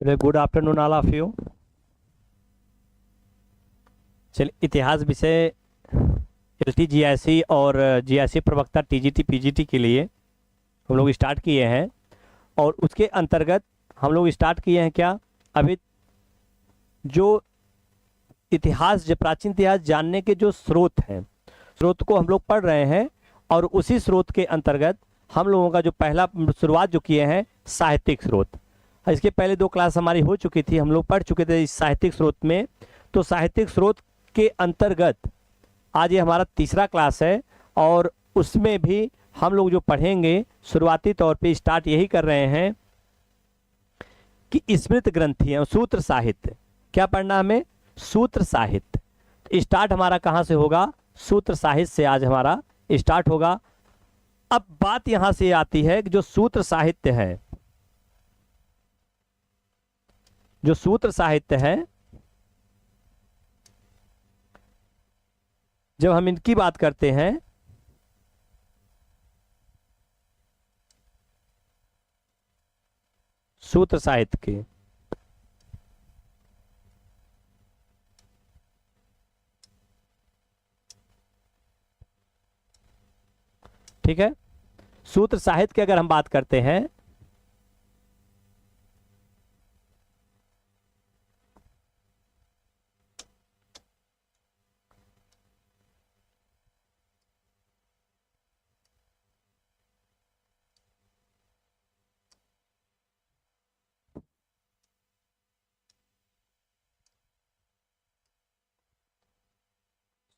Good afternoon all of you. चलिए, इतिहास विषय एलटी जीआईसी और जीआईसी प्रवक्ता टीजीटी पीजीटी के लिए हम लोग स्टार्ट किए हैं। और उसके अंतर्गत हम लोग स्टार्ट किए हैं क्या, अभी जो इतिहास, जो प्राचीन इतिहास जानने के जो स्रोत हैं, स्रोत को हम लोग पढ़ रहे हैं। और उसी स्रोत के अंतर्गत हम लोगों का जो पहला शुरुआत जो किए हैं साहित्यिक स्रोत। इसके पहले 2 क्लास हमारी हो चुकी थी, हम लोग पढ़ चुके थे इस साहित्यिक स्रोत में। तो साहित्यिक स्रोत के अंतर्गत आज ये हमारा तीसरा क्लास है। और उसमें भी हम लोग जो पढ़ेंगे शुरुआती तौर पे स्टार्ट यही कर रहे हैं कि स्मृत ग्रंथियां, सूत्र साहित्य। क्या पढ़ना हमें? सूत्र साहित्य। स्टार्ट हमारा कहाँ से होगा? सूत्र साहित्य से आज हमारा स्टार्ट होगा। अब बात यहां से आती है कि जो सूत्र साहित्य है, जो सूत्र साहित्य है, जब हम इनकी बात करते हैं सूत्र साहित्य के, ठीक है, सूत्र साहित्य की अगर हम बात करते हैं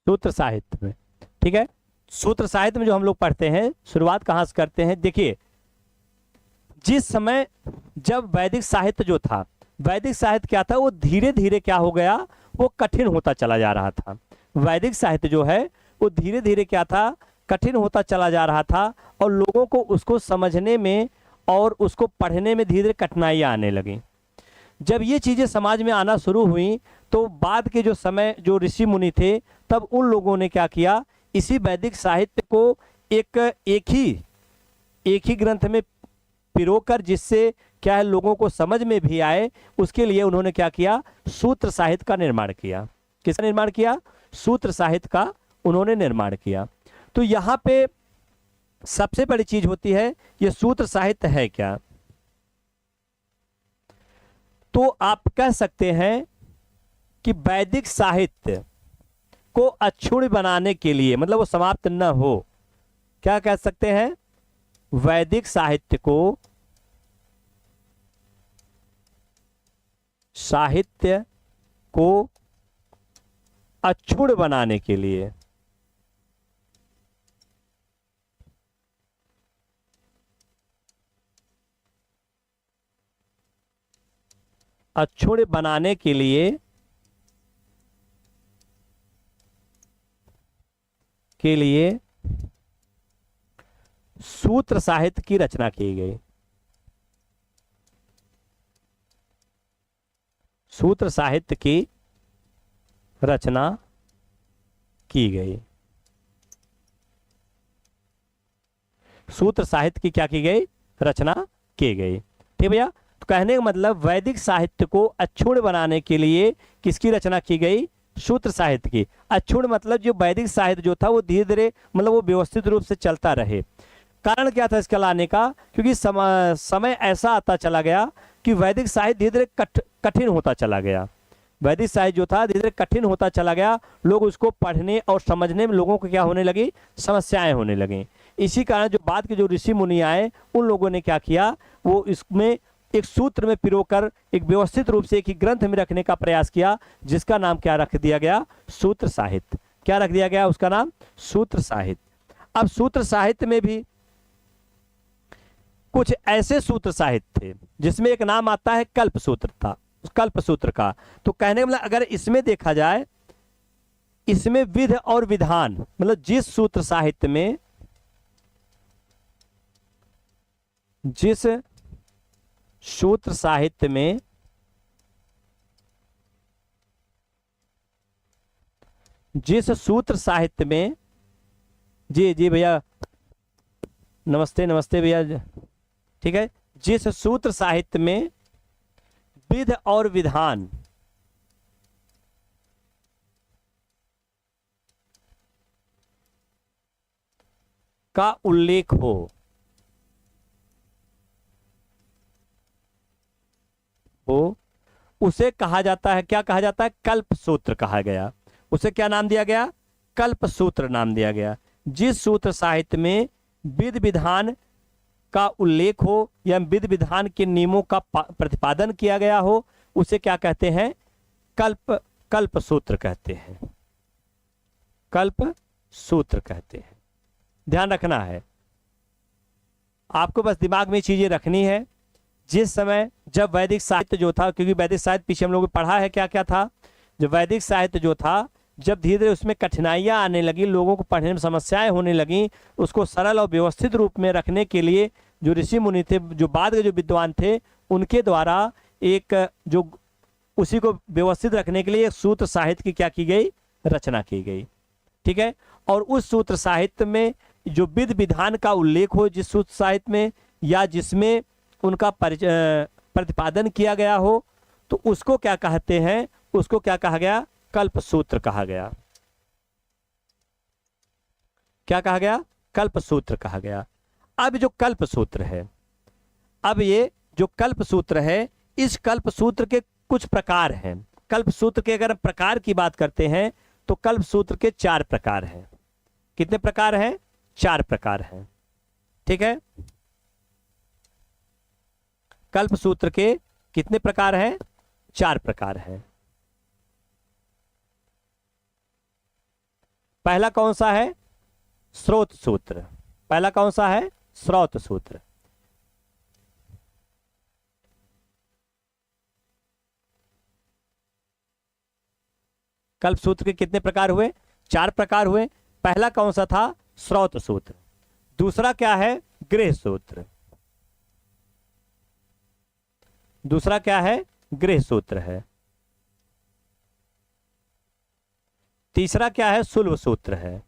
सूत्र साहित्य में, ठीक है, सूत्र साहित्य में जो हम लोग पढ़ते हैं, शुरुआत कहां से करते हैं? देखिए, जिस समय जब वैदिक साहित्य जो था, वैदिक साहित्य क्या था, वो धीरे धीरे क्या हो गया, वो कठिन होता चला जा रहा था। वैदिक साहित्य जो है वो धीरे धीरे क्या था, कठिन होता चला जा रहा था। और लोगों को उसको समझने में और उसको पढ़ने में धीरे धीरे कठिनाइयां आने लगी। जब ये चीजें समाज में आना शुरू हुई तो बाद के जो समय जो ऋषि मुनि थे, तब उन लोगों ने क्या किया, इसी वैदिक साहित्य को एक ही ग्रंथ में पिरोकर, जिससे क्या है लोगों को समझ में भी आए, उसके लिए उन्होंने क्या किया, सूत्र साहित्य का निर्माण किया। किसका निर्माण किया? सूत्र साहित्य का उन्होंने निर्माण किया। तो यहाँ पे सबसे बड़ी चीज होती है, ये सूत्र साहित्य है क्या? तो आप कह सकते हैं कि वैदिक साहित्य को अक्षुण्ण बनाने के लिए, मतलब वो समाप्त न हो, क्या कह सकते हैं, वैदिक साहित्य को अक्षुण्ण बनाने के लिए, अक्षुण्ण बनाने के लिए सूत्र साहित्य की रचना की गई। सूत्र साहित्य की रचना की गई। सूत्र साहित्य की क्या की गई? रचना की गई। ठीक भैया, तो कहने का मतलब वैदिक साहित्य को अक्षुण्ण बनाने के लिए किसकी रचना की गई? सूत्र साहित्य की। अक्षुण्ण मतलब जो वैदिक साहित्य जो था वो धीरे धीरे, मतलब वो व्यवस्थित रूप से चलता रहे। कारण क्या था इसका लाने का? क्योंकि समय ऐसा आता चला गया कि वैदिक साहित्य धीरे धीरे कठिन होता चला गया। वैदिक साहित्य जो था धीरे धीरे कठिन होता चला गया। लोग उसको पढ़ने और समझने में लोगों को क्या होने लगी, समस्याएं होने लगी। इसी कारण जो बाद के जो ऋषि मुनि आए, उन लोगों ने क्या किया, वो इसमें एक सूत्र में पिरोकर एक व्यवस्थित रूप से एक ही ग्रंथ में रखने का प्रयास किया, जिसका नाम क्या रख दिया गया? सूत्र साहित्य। क्या रख दिया गया उसका नाम? सूत्र साहित्य। अब सूत्र साहित्य में भी कुछ ऐसे सूत्र साहित्य थे जिसमें एक नाम आता है कल्प सूत्र था, कल्प सूत्र का। तो कहने का मतलब अगर इसमें देखा जाए, इसमें विध और विधान, मतलब जिस सूत्र साहित्य में, जिस सूत्र साहित्य में जी जी भैया, नमस्ते नमस्ते भैया, ठीक है, जिस सूत्र साहित्य में विध और विधान का उल्लेख हो उसे कहा जाता है, क्या कहा जाता है? कल्प सूत्र कहा गया। उसे क्या नाम दिया गया? कल्प सूत्र नाम दिया गया। जिस सूत्र साहित्य में विध विधान का उल्लेख हो या विध विधान के नियमों का प्रतिपादन किया गया हो उसे क्या कहते हैं? कल्प सूत्र कहते हैं। कल्प सूत्र कहते हैं। ध्यान रखना है आपको, बस दिमाग में चीजें रखनी है। जिस समय जब वैदिक साहित्य जो था, क्योंकि वैदिक साहित्य पीछे हम लोगों ने पढ़ा है क्या क्या था, जब वैदिक साहित्य जो था, जब धीरे धीरे उसमें कठिनाइयां आने लगी, लोगों को पढ़ने में समस्याएं होने लगी, उसको सरल और व्यवस्थित रूप में रखने के लिए जो ऋषि मुनि थे, जो बाद के जो विद्वान थे, उनके द्वारा एक जो उसी को व्यवस्थित रखने के लिए एक सूत्र साहित्य की क्या की गई? रचना की गई। ठीक है। और उस सूत्र साहित्य में जो विध विधान का उल्लेख हो जिस सूत्र साहित्य में, या जिसमें उनका प्रतिपादन किया गया हो, तो उसको क्या कहते हैं? उसको क्या कहा गया? कल्प सूत्र कहा गया। क्या कहा गया? कल्प सूत्र कहा गया। अब जो कल्प सूत्र है, अब ये जो कल्प सूत्र है, इस कल्प सूत्र के कुछ प्रकार हैं। कल्प सूत्र के अगर प्रकार की बात करते हैं तो कल्प सूत्र के 4 प्रकार हैं। कितने प्रकार हैं? 4 प्रकार हैं। ठीक है। कल्प सूत्र के कितने प्रकार हैं? 4 प्रकार हैं। पहला कौन सा है? स्रोत सूत्र। पहला कौन सा है? स्रोत सूत्र। कल्प सूत्र के कितने प्रकार हुए? 4 प्रकार हुए। पहला कौन सा था? स्रोत सूत्र। दूसरा क्या है? गृह सूत्र। दूसरा क्या है? गृह सूत्र है। तीसरा क्या है? सुलभ सूत्र है।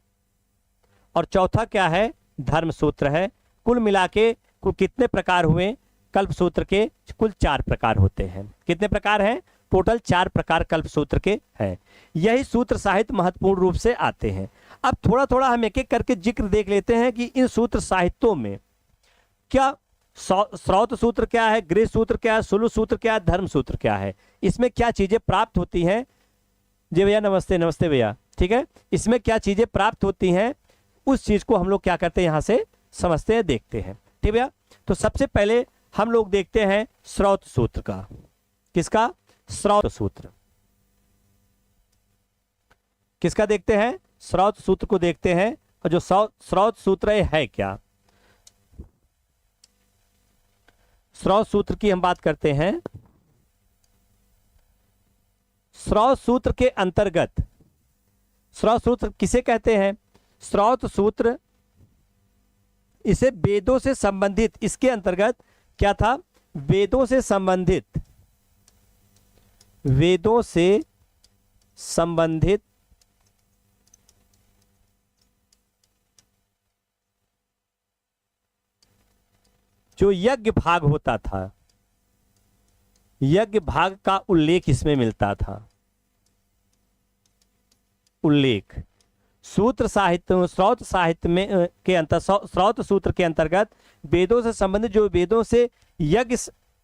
और चौथा क्या है? धर्म सूत्र है। कुल मिला के कुल कितने प्रकार हुए? कल्प सूत्र के कुल 4 प्रकार होते हैं। कितने प्रकार हैं? टोटल 4 प्रकार कल्प सूत्र के हैं। यही सूत्र साहित्य महत्वपूर्ण रूप से आते हैं। अब थोड़ा थोड़ा हम एक एक करके जिक्र देख लेते हैं कि इन सूत्र साहित्यों में क्या स्रोत सूत्र क्या है, गृह सूत्र क्या है, सुलभ सूत्र क्या है, धर्म सूत्र क्या है, इसमें क्या चीजें प्राप्त होती हैं। जी भैया नमस्ते। नमस्ते भैया। ठीक है। इसमें क्या चीजें प्राप्त होती हैं उस चीज को हम लोग क्या करते हैं यहां से समझते हैं, देखते हैं। ठीक भैया। तो सबसे पहले हम लोग देखते हैं स्रोत सूत्र का। किसका? स्रोत सूत्र। किसका देखते हैं? स्रोत सूत्र को देखते हैं। और जो स्रोत सूत्र है क्या? स्रोत सूत्र की हम बात करते हैं। स्रोत सूत्र के अंतर्गत, स्रोत सूत्र किसे कहते हैं? स्रोत सूत्र इसे वेदों से संबंधित, इसके अंतर्गत क्या था? वेदों से संबंधित, वेदों से संबंधित जो यज्ञ भाग होता था, यज्ञ भाग का उल्लेख इसमें मिलता था। उल्लेख सूत्र साहित्य, स्रोत साहित्य में के अंतर, स्रोत सूत्र के अंतर्गत वेदों से संबंधित जो वेदों से यज्ञ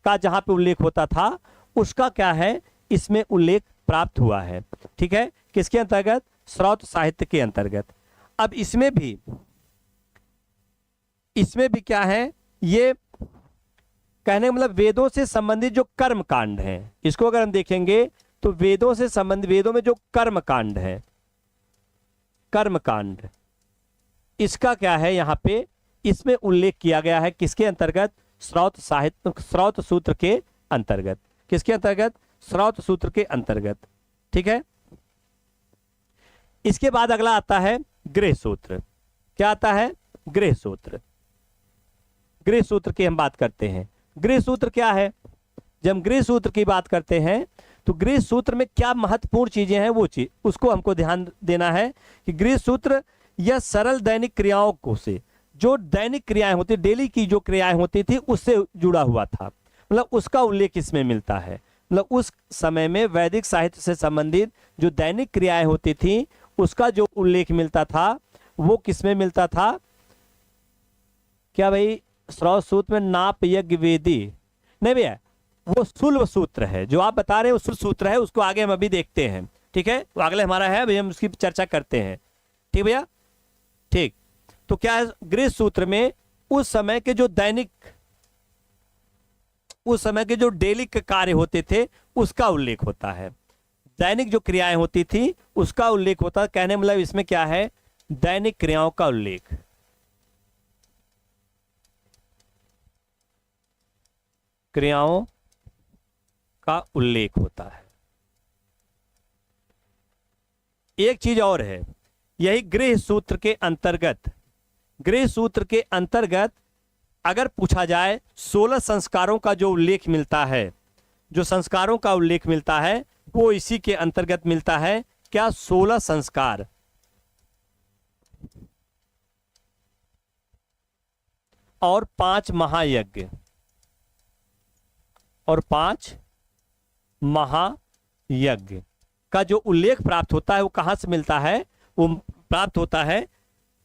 का जहां पे उल्लेख होता था उसका क्या है? इसमें उल्लेख प्राप्त हुआ है। ठीक है। किसके अंतर्गत? स्रोत साहित्य के अंतर्गत। अब इसमें भी क्या है? ये कहने का मतलब वेदों से संबंधित जो कर्म कांड है, इसको अगर हम देखेंगे तो वेदों से संबंधित, वेदों में जो कर्म कांड है, कर्म कांड, इसका क्या है यहां पे? इसमें उल्लेख किया गया है। किसके अंतर्गत? स्रोत साहित्य, स्रोत सूत्र के अंतर्गत। किसके अंतर्गत? स्रोत सूत्र के अंतर्गत। ठीक है। इसके बाद अगला आता है गृह सूत्र। क्या आता है? गृह सूत्र। गृह सूत्र की हम बात करते हैं। गृह सूत्र क्या है? जब हम गृह सूत्र की बात करते हैं तो गृह सूत्र में क्या महत्वपूर्ण चीजें हैं, वो चीज उसको हमको ध्यान देना है कि गृह सूत्र यह सरल दैनिक क्रियाओं को से, जो दैनिक क्रियाएं होती, डेली की जो क्रियाएं होती थी उससे जुड़ा हुआ था, मतलब उसका उल्लेख इसमें मिलता है। मतलब उस समय में वैदिक साहित्य से संबंधित जो दैनिक क्रियाएं होती थी उसका जो उल्लेख मिलता था वो किसमें मिलता था? क्या भाई श्रौत सूत्र में नाप यज्ञ वेदी? नहीं भैया, वो शुल्ब सूत्र है जो आप बता रहे हैं, वो शुल्ब सूत्र है, उसको आगे हम अभी देखते हैं। ठीक है, वो अगले हमारा है, अभी हम उसकी चर्चा करते हैं। ठीक भैया, ठीक। तो क्या है, गृह सूत्र में उस समय के जो दैनिक, उस समय के जो डेली कार्य होते थे उसका उल्लेख होता है, दैनिक जो क्रियाएं होती थी उसका उल्लेख होता है। कहने मतलब इसमें क्या है, दैनिक क्रियाओं का उल्लेख, क्रियाओं का उल्लेख होता है। एक चीज और है, यही गृह सूत्र के अंतर्गत, गृह सूत्र के अंतर्गत अगर पूछा जाए 16 संस्कारों का जो उल्लेख मिलता है, जो संस्कारों का उल्लेख मिलता है वो इसी के अंतर्गत मिलता है। क्या? 16 संस्कार और 5 महायज्ञ, और 5 महायज्ञ का जो उल्लेख प्राप्त होता है वो कहां से मिलता है? वो प्राप्त होता है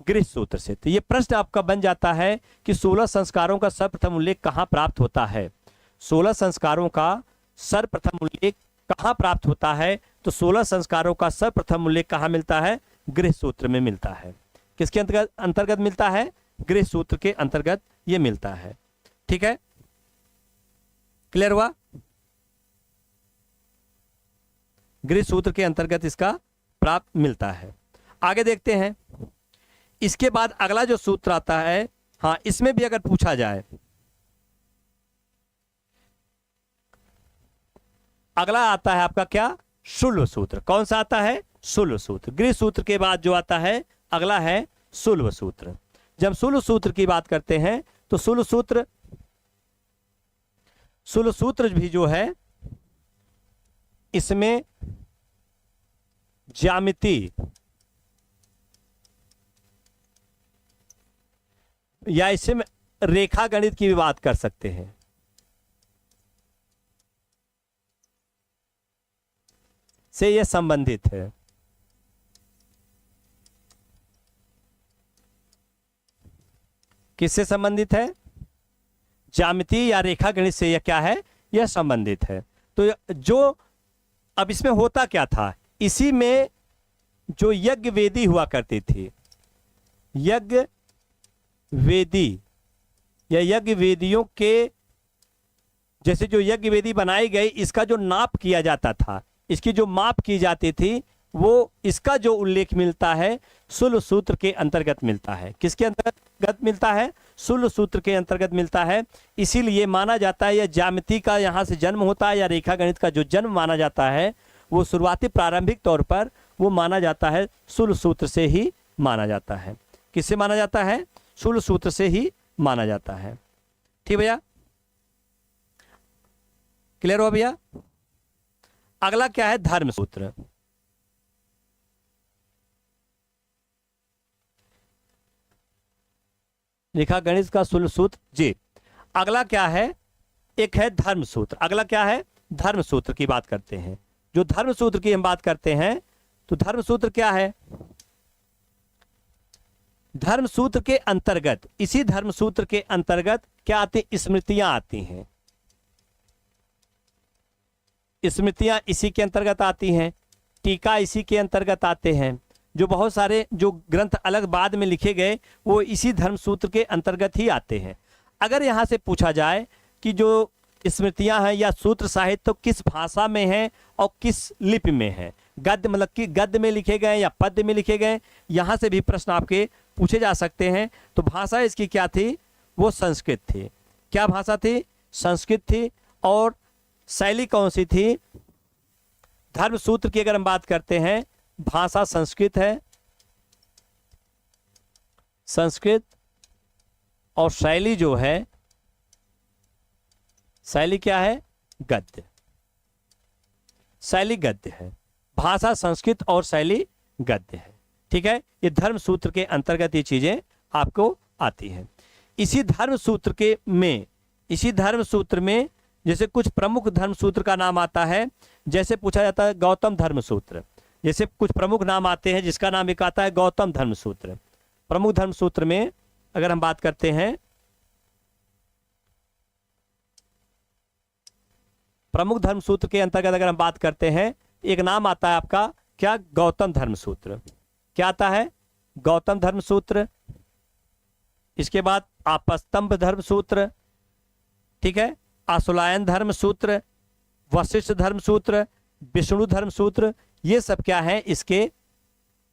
गृह सूत्र से। तो ये प्रश्न आपका बन जाता है कि 16 संस्कारों का सर्वप्रथम उल्लेख कहां प्राप्त होता है? 16 संस्कारों का सर्वप्रथम उल्लेख कहां प्राप्त होता है? तो 16 संस्कारों का सर्वप्रथम उल्लेख कहां मिलता है? गृह सूत्र में मिलता है। किसके अंतर्गत मिलता है? गृह सूत्र के अंतर्गत ये मिलता है। ठीक है, क्लियर हुआ? गृह सूत्र के अंतर्गत इसका प्राप्त मिलता है। आगे देखते हैं, इसके बाद अगला जो सूत्र आता है, हाँ इसमें भी अगर पूछा जाए, अगला आता है आपका क्या? शुल्ब सूत्र। कौन सा आता है? शुल्ब सूत्र। गृह सूत्र के बाद जो आता है अगला है शुल्ब सूत्र। जब शुल्ब सूत्र की बात करते हैं तो शुल्ब सूत्र भी जो है इसमें ज्यामिति या इसमें रेखा गणित की भी बात कर सकते हैं। से यह संबंधित है। किससे संबंधित है? ज्यामिति या रेखा गणित से यह क्या है? यह संबंधित है। तो जो अब इसमें होता क्या था, इसी में जो यज्ञ वेदी हुआ करती थी, यज्ञ वेदी या यज्ञ वेदियों के जैसे जो यज्ञ वेदी बनाई गई, इसका जो नाप किया जाता था, इसकी जो माप की जाती थी, वो इसका जो उल्लेख मिलता है शुल्ब सूत्र के अंतर्गत मिलता है। किसके अंतर्गत मिलता है? शुल्ब सूत्र के अंतर्गत मिलता है। इसीलिए माना जाता है यह ज्यामिति का यहाँ से जन्म होता है, या रेखा गणित का जो जन्म माना जाता है वो शुरुआती प्रारंभिक तौर पर वो माना जाता है शुल्ब सूत्र से ही माना जाता है। किससे माना जाता है? शुल्ब सूत्र से ही माना जाता है। ठीक भैया, क्लियर हो भैया? अगला क्या है? धर्म सूत्र। रेखा गणित का शुल्ब सूत्र जी। अगला क्या है? एक है धर्म सूत्र। अगला क्या है? धर्म सूत्र की बात करते हैं। जो धर्म सूत्र की हम बात करते हैं तो धर्म सूत्र क्या है? धर्म सूत्र के अंतर्गत, इसी धर्म सूत्र के अंतर्गत क्या आती? स्मृतियां आती हैं। स्मृतियां इसी के अंतर्गत आती हैं, टीका इसी के अंतर्गत आते हैं। जो बहुत सारे जो ग्रंथ अलग बाद में लिखे गए वो इसी धर्म सूत्र के अंतर्गत ही आते हैं। अगर यहाँ से पूछा जाए कि जो स्मृतियां हैं या सूत्र साहित्य तो किस भाषा में है और किस लिपि में है, गद्य मतलब कि गद्य में लिखे गए या पद्य में लिखे गए, यहाँ से भी प्रश्न आपके पूछे जा सकते हैं। तो भाषा इसकी क्या थी? वो संस्कृत थी। क्या भाषा थी? संस्कृत थी। और शैली कौन सी थी? धर्म सूत्र की अगर हम बात करते हैं, भाषा संस्कृत है, संस्कृत, और शैली जो है, शैली क्या है? गद्य। शैली गद्य है। भाषा संस्कृत और शैली गद्य है। ठीक है, ये धर्म सूत्र के अंतर्गत ये चीजें आपको आती हैं। इसी धर्म सूत्र के में, इसी धर्म सूत्र में जैसे कुछ प्रमुख धर्म सूत्र का नाम आता है, जैसे पूछा जाता है गौतम धर्म सूत्र, जैसे कुछ प्रमुख नाम आते हैं जिसका नाम एक आता है गौतम धर्म सूत्र। प्रमुख धर्म सूत्र में अगर हम बात करते हैं, प्रमुख धर्म सूत्र के अंतर्गत अगर हम बात करते हैं, एक नाम आता है आपका क्या, गौतम धर्म सूत्र। क्या आता है, गौतम धर्म सूत्र। इसके बाद आपस्तंभ धर्म सूत्र, ठीक है, आशुलायन धर्म सूत्र, वशिष्ठ धर्म सूत्र, विष्णु धर्म सूत्र, ये सब क्या है, इसके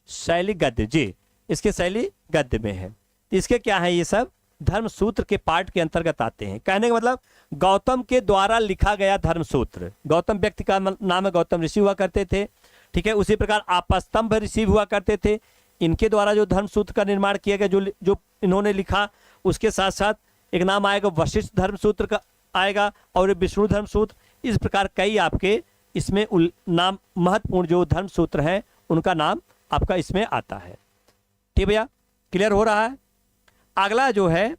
शैली गद्य, जी इसके शैली गद्य में है। इसके क्या है, ये सब धर्म सूत्र के पार्ट के अंतर्गत आते हैं। कहने का मतलब गौतम के द्वारा लिखा गया धर्म सूत्र, गौतम व्यक्ति का नाम है, गौतम ऋषि हुआ करते थे, ठीक है। उसी प्रकार आपस्तंभ ऋषि हुआ करते थे, इनके द्वारा जो धर्म सूत्र का निर्माण किया गया, जो इन्होंने लिखा, उसके साथ साथ एक नाम आएगा वशिष्ठ धर्म सूत्र का आएगा, और विष्णु धर्म सूत्र। इस प्रकार कई आपके इसमें नाम महत्वपूर्ण जो धर्म सूत्र हैं उनका नाम आपका इसमें आता है। ठीक भैया, क्लियर हो रहा है। अगला जो है,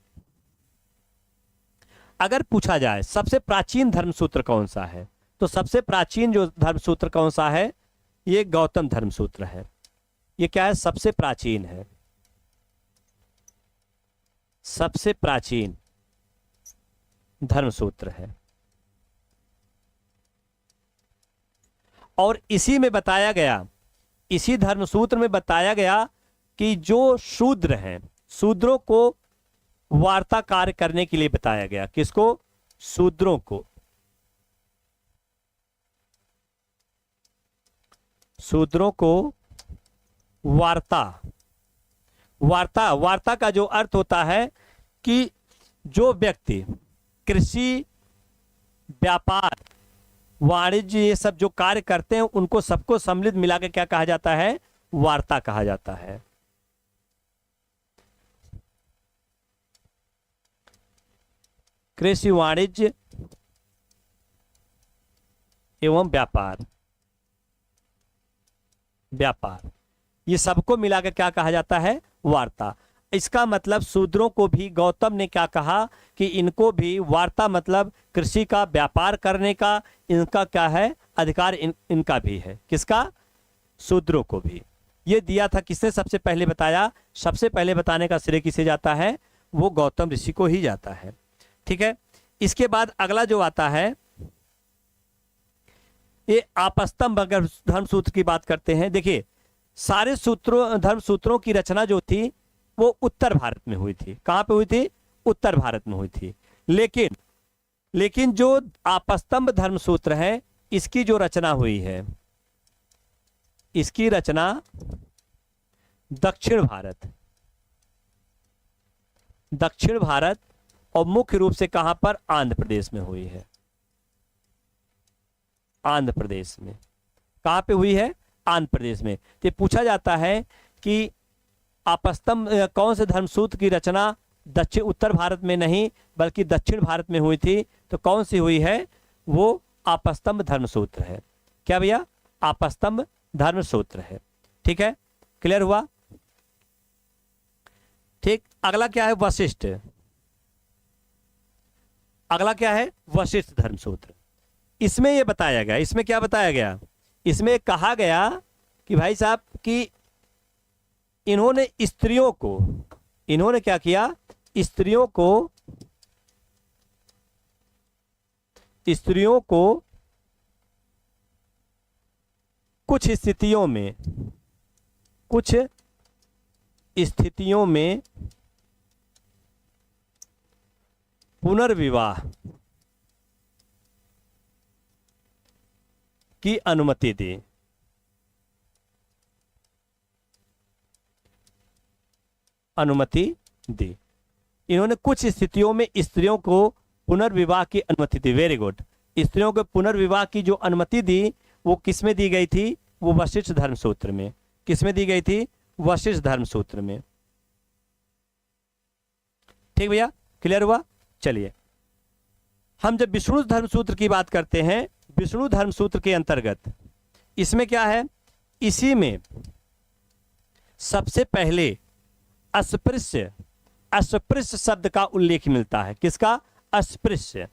अगर पूछा जाए सबसे प्राचीन धर्म सूत्र कौन सा है, तो सबसे प्राचीन जो धर्म सूत्र कौन सा है, ये गौतम धर्म सूत्र है। ये क्या है, सबसे प्राचीन है, सबसे प्राचीन धर्म सूत्र है। और इसी में बताया गया, इसी धर्म सूत्र में बताया गया कि जो शूद्र हैं, शूद्रों को वार्ता कार्य करने के लिए बताया गया। किसको, शूद्रों को, शूद्रों को वार्ता, वार्ता का जो अर्थ होता है कि जो व्यक्ति कृषि, व्यापार, वाणिज्य, ये सब जो कार्य करते हैं उनको सबको सम्मिलित मिला के क्या कहा जाता है, वार्ता कहा जाता है। कृषि, वाणिज्य एवं व्यापार, ये सबको मिलाकर क्या कहा जाता है, वार्ता। इसका मतलब शूद्रों को भी गौतम ने क्या कहा कि इनको भी वार्ता मतलब कृषि का, व्यापार करने का इनका क्या है, अधिकार इनका भी है। किसका, शूद्रों को भी। ये दिया था किसने सबसे पहले बताया, सबसे पहले बताने का श्रेय किसे जाता है, वो गौतम ऋषि को ही जाता है। ठीक है। इसके बाद अगला जो आता है, ये आपस्तंभ अगर धर्म सूत्र की बात करते हैं, देखिए सारे सूत्रों, धर्म सूत्रों की रचना जो थी वो उत्तर भारत में हुई थी। कहां पे हुई थी, उत्तर भारत में हुई थी। लेकिन जो आपस्तंभ धर्म सूत्र है, इसकी जो रचना हुई है, इसकी रचना दक्षिण भारत और मुख्य रूप से कहां पर, आंध्र प्रदेश में हुई है। आंध्र प्रदेश में कहां पे हुई है, आंध्र प्रदेश में। तो पूछा जाता है कि आपस्तंभ कौन से धर्मसूत्र की रचना दक्षिण उत्तर भारत में नहीं बल्कि दक्षिण भारत में हुई थी, तो कौन सी हुई है, वो आपस्तंभ धर्मसूत्र है। क्या भैया, आपस्तंभ धर्मसूत्र है। ठीक है, क्लियर हुआ। ठीक, अगला क्या है, वशिष्ठ। अगला क्या है, वशिष्ठ धर्मसूत्र। इसमें यह बताया गया, इसमें क्या बताया गया, इसमें कहा गया कि भाई साहब कि इन्होंने स्त्रियों को, इन्होंने क्या किया, स्त्रियों को कुछ स्थितियों में पुनर्विवाह की अनुमति दी। इन्होंने कुछ स्थितियों में स्त्रियों को पुनर्विवाह की अनुमति दी। Very good. स्त्रियों को पुनर्विवाह की जो अनुमति दी वो किसमें दी गई थी, वो वशिष्ठ धर्मसूत्र में। किसमें दी गई थी, वशिष्ठ धर्मसूत्र में। ठीक भैया, क्लियर हुआ। चलिए, हम जब विष्णु धर्मसूत्र की बात करते हैं, विष्णु धर्मसूत्र के अंतर्गत इसमें क्या है, इसी में सबसे पहले अस्पृश्य शब्द का उल्लेख मिलता है। किसका, अस्पृश्य।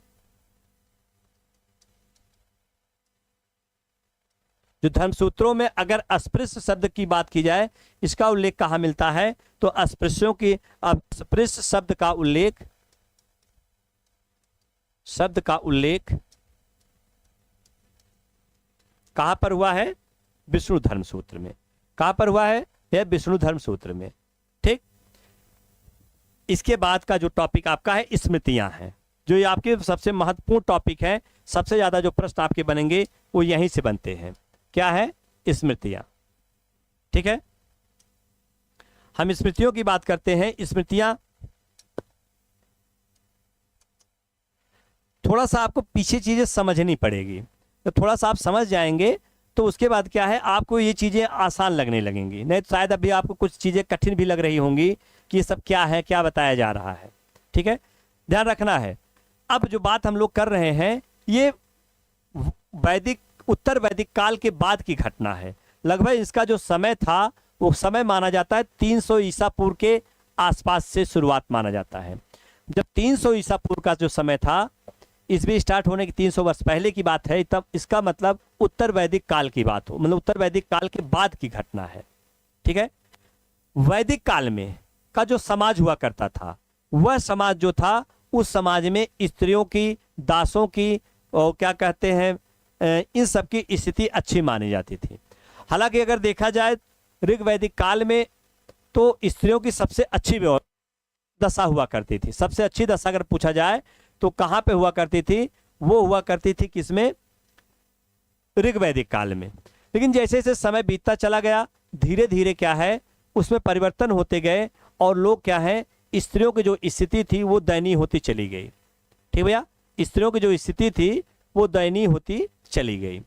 जो धर्मसूत्रों में अगर अस्पृश्य शब्द की बात की जाए, इसका उल्लेख कहाँ मिलता है? तो अस्पृश्यों की अस्पृश्य शब्द का उल्लेख कहां पर हुआ है? विष्णु धर्म सूत्र में। कहां पर हुआ है? यह विष्णु धर्म सूत्र में। ठीक। इसके बाद का जो टॉपिक आपका है स्मृतियां हैं, जो ये आपके सबसे महत्वपूर्ण टॉपिक है। सबसे ज्यादा जो प्रश्न आपके बनेंगे वो यहीं से बनते हैं। क्या है? स्मृतियां। ठीक है, हम स्मृतियों की बात करते हैं। स्मृतियां थोड़ा सा आपको पीछे चीजें समझनी पड़ेगी, तो थोड़ा सा आप समझ जाएंगे तो उसके बाद क्या है, आपको ये चीजें आसान लगने लगेंगी। नहीं तो शायद अभी आपको कुछ चीजें कठिन भी लग रही होंगी कि ये सब क्या है, क्या बताया जा रहा है। ठीक है, ध्यान रखना है। अब जो बात हम लोग कर रहे हैं ये वैदिक, उत्तर वैदिक काल के बाद की घटना है। लगभग इसका जो समय था वो समय माना जाता है 300 ईसा पूर्व के आसपास से शुरुआत माना जाता है। जब 300 ईसा पूर्व का जो समय था, ईस्वी स्टार्ट होने की 300 वर्ष पहले की बात है, तब इसका मतलब उत्तर वैदिक काल की बात हो, मतलब उत्तर वैदिक काल के बाद की घटना है। ठीक है, वैदिक काल में का जो समाज हुआ करता था, वह समाज जो था, उस समाज में स्त्रियों की, दासों की और क्या कहते हैं, इन सब की स्थिति अच्छी मानी जाती थी। हालांकि अगर देखा जाए ऋग वैदिक काल में तो स्त्रियों की सबसे अच्छी दशा हुआ करती थी। सबसे अच्छी दशा अगर पूछा जाए तो कहां पे हुआ करती थी? वो हुआ करती थी किसमें? ऋग वैदिक काल में। लेकिन जैसे जैसे समय बीतता चला गया, धीरे धीरे क्या है, उसमें परिवर्तन होते गए और लोग क्या है, स्त्रियों की जो स्थिति थी वो दयनीय होती चली गई। ठीक भैया, स्त्रियों की जो स्थिति थी वो दयनीय होती चली गई।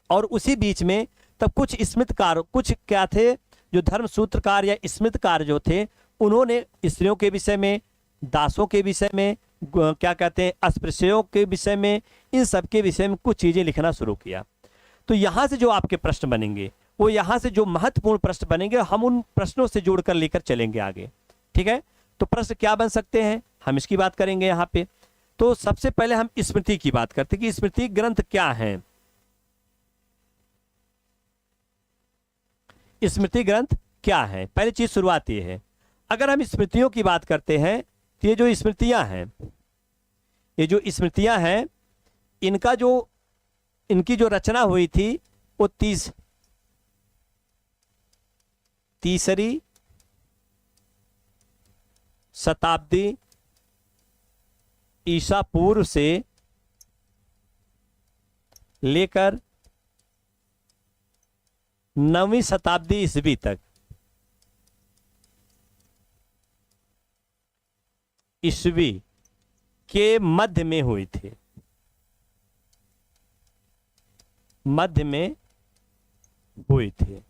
और उसी बीच में तब कुछ स्मृतकार, कुछ क्या थे, जो धर्म सूत्रकार या स्मृतकार जो थे, उन्होंने स्त्रियों के विषय में, दासों के विषय में, क्या कहते हैं, अस्पृश्यों के विषय में, इन सब के विषय में कुछ चीजें लिखना शुरू किया। तो यहां से जो आपके प्रश्न बनेंगे, वो यहां से जो महत्वपूर्ण प्रश्न बनेंगे, हम उन प्रश्नों से जोड़कर लेकर चलेंगे आगे। ठीक है, तो प्रश्न क्या बन सकते हैं, हम इसकी बात करेंगे यहाँ पे। तो सबसे पहले हम स्मृति की बात करते हैं कि स्मृति ग्रंथ क्या है। स्मृति ग्रंथ क्या है? पहली चीज शुरुआत ये है, अगर हम स्मृतियों की बात करते हैं तो ये जो स्मृतियां हैं, इनकी जो रचना हुई थी वो तीसरी शताब्दी ईसा पूर्व से लेकर 9वीं शताब्दी ईस्वी तक, ईस्वी के मध्य में हुई थी। मध्य में हुई थी।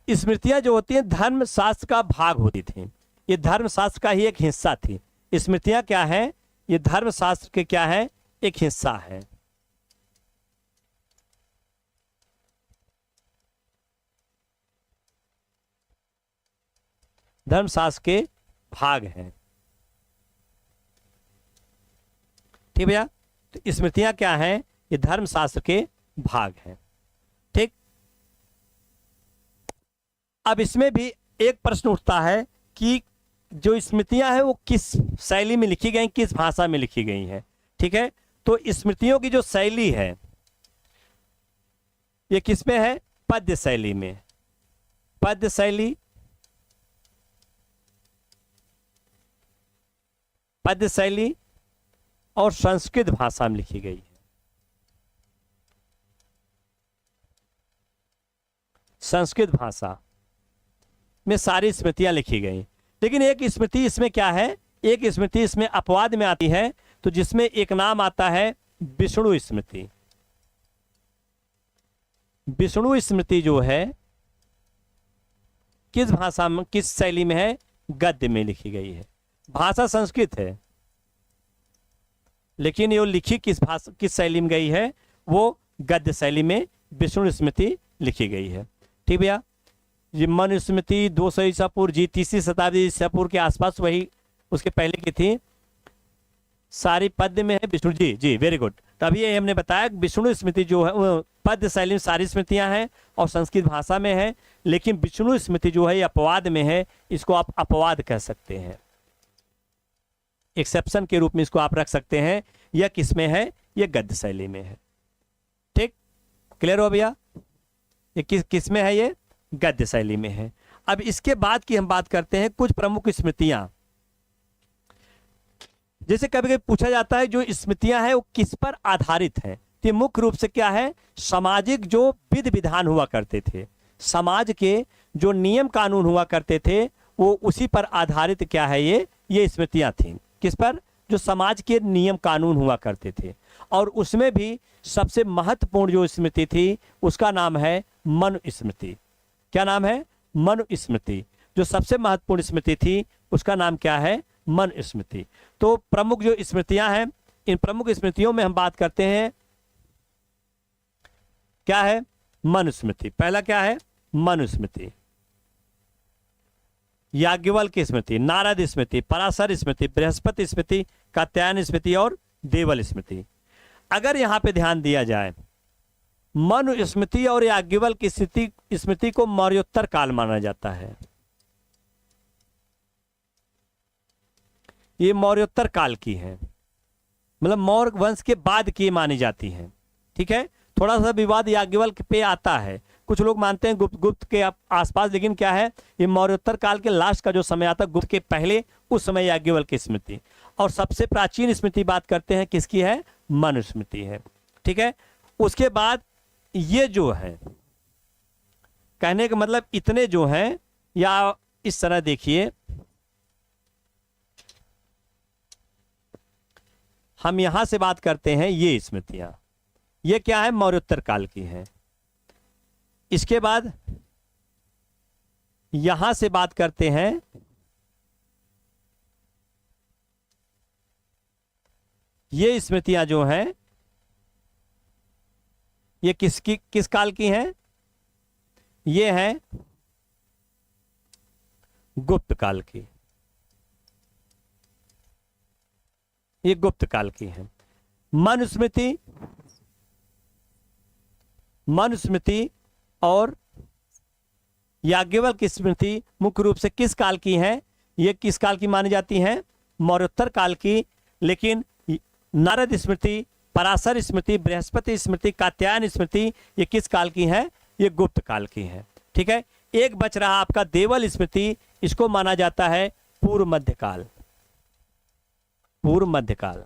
स्मृतियां जो होती हैं धर्मशास्त्र का भाग होती थी। ये धर्मशास्त्र का ही एक हिस्सा थी। स्मृतियां क्या है? ये धर्मशास्त्र के क्या है? एक हिस्सा है। धर्मशास्त्र के भाग हैं। ठीक भैया, तो स्मृतियां क्या हैं? ये धर्मशास्त्र के भाग हैं। ठीक, अब इसमें भी एक प्रश्न उठता है कि जो स्मृतियां हैं वो किस शैली में लिखी गई, किस भाषा में लिखी गई हैं। ठीक है, तो स्मृतियों की जो शैली है ये किस में है? पद्य शैली में। पद्य शैली, पद्य शैली और संस्कृत भाषा में लिखी गई है। संस्कृत भाषा में सारी स्मृतियां लिखी गई। लेकिन एक स्मृति इसमें क्या है, एक स्मृति इसमें अपवाद में आती है, तो जिसमें एक नाम आता है विष्णु स्मृति। विष्णु स्मृति जो है किस भाषा में, किस शैली में है? गद्य में लिखी गई है। भाषा संस्कृत है, लेकिन ये लिखी किस भाषा, किस शैली में गई है? वो गद्य शैली में विष्णु स्मृति लिखी गई है। ठीक भैया, ये मनुस्मृति 200 ईसा पूर्व जी, तीसरी शताब्दी ईसा पूर्व के आसपास, वही उसके पहले की थी। सारी पद्य में है विष्णु जी, जी वेरी गुड। तो अभी ये हमने बताया विष्णु स्मृति जो है वो पद्य शैली में सारी स्मृतियां हैं और संस्कृत भाषा में है, लेकिन विष्णु स्मृति जो है ये अपवाद में है, इसको आप अपवाद कह सकते हैं, एक्सेप्शन के रूप में इसको आप रख सकते हैं। यह किसमें है? यह गद्य शैली में है। ठीक, क्लियर हो भैया? ये किस में है? ये गद्य शैली में है। अब इसके बाद की हम बात करते हैं कुछ प्रमुख स्मृतियां। जैसे कभी कभी पूछा जाता है जो स्मृतियां हैं वो किस पर आधारित है, तो मुख्य रूप से क्या है? सामाजिक जो विधि विधान हुआ करते थे, समाज के जो नियम कानून हुआ करते थे, वो उसी पर आधारित क्या है? ये स्मृतियां थी। किस पर? जो समाज के नियम कानून हुआ करते थे। और उसमें भी सबसे महत्वपूर्ण जो स्मृति थी उसका नाम है मनुस्मृति। क्या नाम है? मनुस्मृति। जो सबसे महत्वपूर्ण स्मृति थी उसका नाम क्या है? मनुस्मृति। तो प्रमुख जो स्मृतियां हैं, इन प्रमुख स्मृतियों में हम बात करते हैं, क्या है? मनुस्मृति। पहला क्या है? मनुस्मृति। याज्ञवल्क्य स्मृति, नारद स्मृति, पराशर स्मृति, बृहस्पति स्मृति, कात्यायन स्मृति और देवल स्मृति। अगर यहां पे ध्यान दिया जाए, मनुस्मृति और याज्ञवल्क्य स्मृति को मौर्योत्तर काल माना जाता है। ये मौर्योत्तर काल की है, मतलब मौर्य वंश के बाद की मानी जाती है। ठीक है, थोड़ा सा विवाद याज्ञवल्क्य पे आता है, कुछ लोग मानते हैं गुप्त के आसपास, लेकिन क्या है, ये मौर्योत्तर काल के लास्ट का जो समय आता है, गुप्त के पहले, उस समय याज्ञवल्क्य स्मृति। और सबसे प्राचीन स्मृति बात करते हैं किसकी है? मनुस्मृति है। ठीक है, उसके बाद ये जो है, कहने का मतलब इतने जो हैं, या इस तरह देखिए, हम यहां से बात करते हैं ये स्मृतियां, ये क्या है? मौर्योत्तर काल की है। इसके बाद यहां से बात करते हैं, ये स्मृतियां जो हैं ये किस काल की हैं? ये हैं गुप्त काल की, ये गुप्त काल की है। मनुस्मृति और याज्ञवल्क्य स्मृति मुख्य रूप से किस काल की है? ये किस काल की मानी जाती हैं? मौर्योत्तर काल की। लेकिन नारद स्मृति, पराशर स्मृति, बृहस्पति स्मृति, कात्यायन स्मृति, ये किस काल की है? ये गुप्त काल की है। ठीक है, एक बच रहा आपका देवल स्मृति, इसको माना जाता है पूर्व मध्यकाल। पूर्व मध्यकाल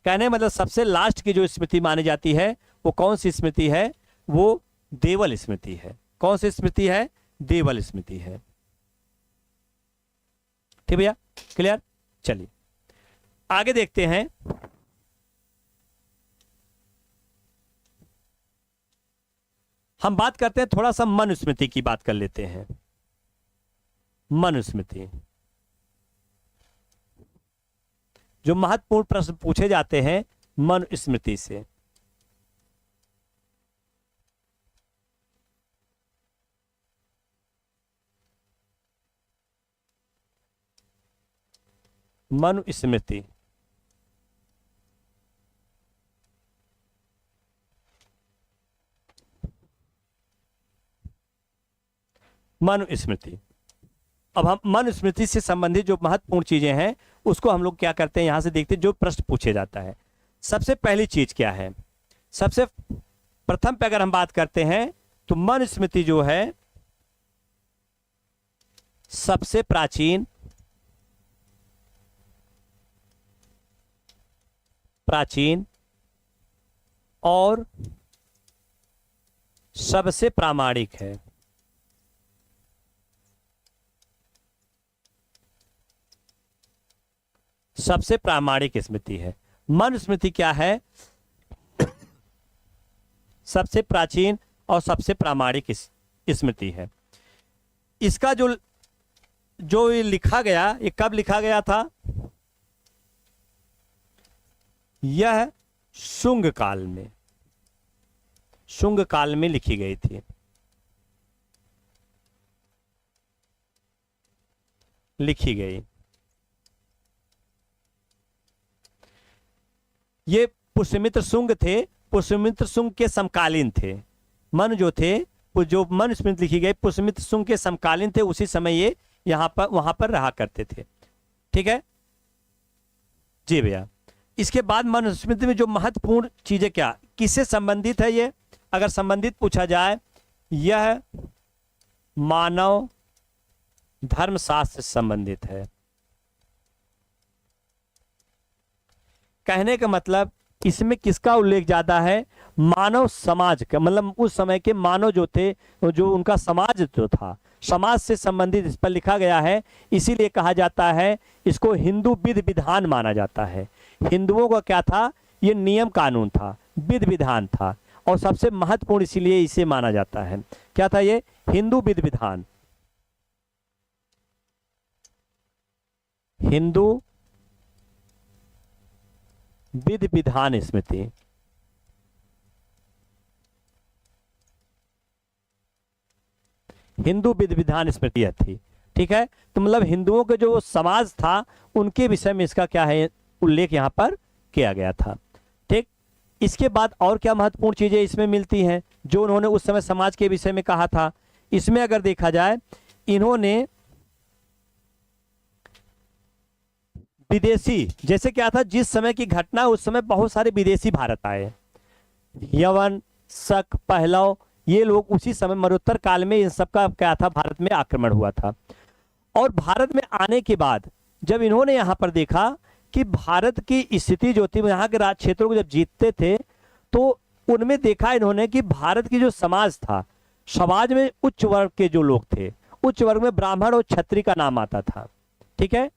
कहने मतलब सबसे लास्ट की जो स्मृति मानी जाती है वो कौन सी स्मृति है? वो देवल स्मृति है। कौन सी स्मृति है? देवल स्मृति है। ठीक भैया, क्लियर? चलिए आगे देखते हैं। हम बात करते हैं, थोड़ा सा मनुस्मृति की बात कर लेते हैं। मनुस्मृति, जो महत्वपूर्ण प्रश्न पूछे जाते हैं मनुस्मृति से। मनुस्मृति, मनुस्मृति। अब हम मनुस्मृति से संबंधित जो महत्वपूर्ण चीजें हैं उसको हम लोग क्या करते हैं, यहां से देखते हैं जो प्रश्न पूछे जाता है। सबसे पहली चीज क्या है? सबसे प्रथम पे अगर हम बात करते हैं तो मनुस्मृति जो है सबसे प्राचीन और सबसे प्रामाणिक है। सबसे प्रामाणिक स्मृति है। मनुस्मृति क्या है? सबसे प्राचीन और सबसे प्रामाणिक स्मृति है। इसका जो ये लिखा गया, ये कब लिखा गया था? यह शुंग काल में, शुंग काल में लिखी गई थी। लिखी गई ये पुष्यमित्र शुंग थे, पुष्यमित्र शुंग के समकालीन थे। मन जो थे, जो मनुस्मृति लिखी गई पुष्यमित्र शुंग के समकालीन थे, उसी समय ये यहाँ पर वहां पर रहा करते थे। ठीक है जी भैया। इसके बाद मनुस्मृति में जो महत्वपूर्ण चीजें क्या, किससे संबंधित है ये, अगर संबंधित पूछा जाए, यह मानव धर्मशास्त्र से संबंधित है। कहने का मतलब इसमें किसका उल्लेख ज्यादा है, मानव समाज का, मतलब उस समय के मानव जो थे, जो उनका समाज जो था, समाज से संबंधित इस पर लिखा गया है। इसीलिए कहा जाता है इसको हिंदू विधि विधान माना जाता है। हिंदुओं का क्या था, ये नियम कानून था, विधि विधान था, और सबसे महत्वपूर्ण इसीलिए इसे माना जाता है। क्या था ये, हिंदू विधि विधान, हिंदू विधि विधान स्मृति। हिंदू विधि विधान स्मृति थी। ठीक है, तो मतलब हिंदुओं का जो समाज था उनके विषय में इसका क्या है, उल्लेख यहाँ पर किया गया था। ठीक, इसके बाद और क्या महत्वपूर्ण चीजें इसमें मिलती हैं जो उन्होंने उस समय समाज के विषय में कहा था। इसमें अगर देखा जाए, इन्होंने विदेशी, जैसे क्या था, जिस समय की घटना उस समय बहुत सारे विदेशी भारत आए, यवन, शक, पहलव, ये लोग उसी समय मरुत्तर काल में इन सबका क्या था, भारत में आक्रमण हुआ था। और भारत में आने के बाद जब इन्होंने यहाँ पर देखा कि भारत की स्थिति जो थी, यहाँ के राज क्षेत्रों को जब जीतते थे तो उनमें देखा इन्होंने कि भारत की जो समाज था, समाज में उच्च वर्ग के जो लोग थे, उच्च वर्ग में ब्राह्मण और क्षत्रिय का नाम आता था। ठीक है,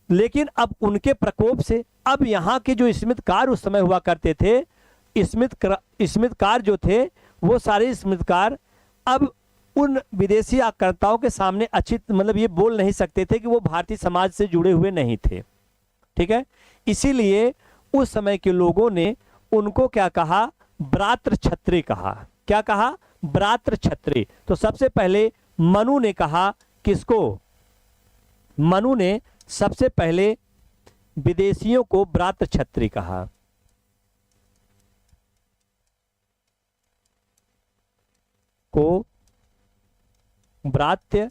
लेकिन अब उनके प्रकोप से अब यहाँ के जो स्मृतकार उस समय हुआ करते थे, स्मृतकार जो थे वो सारे स्मृतकार अब उन विदेशी आक्रमणकारियों के सामने अच्छी मतलब ये बोल नहीं सकते थे कि वो भारतीय समाज से जुड़े हुए नहीं थे। ठीक है, इसीलिए उस समय के लोगों ने उनको क्या कहा, ब्रात्र क्षत्रिय कहा। क्या कहा, ब्रात्र क्षत्रिय। तो सबसे पहले मनु ने कहा, किसको, मनु ने सबसे पहले विदेशियों को ब्रात्र क्षत्रिय कहा। को ब्रात्य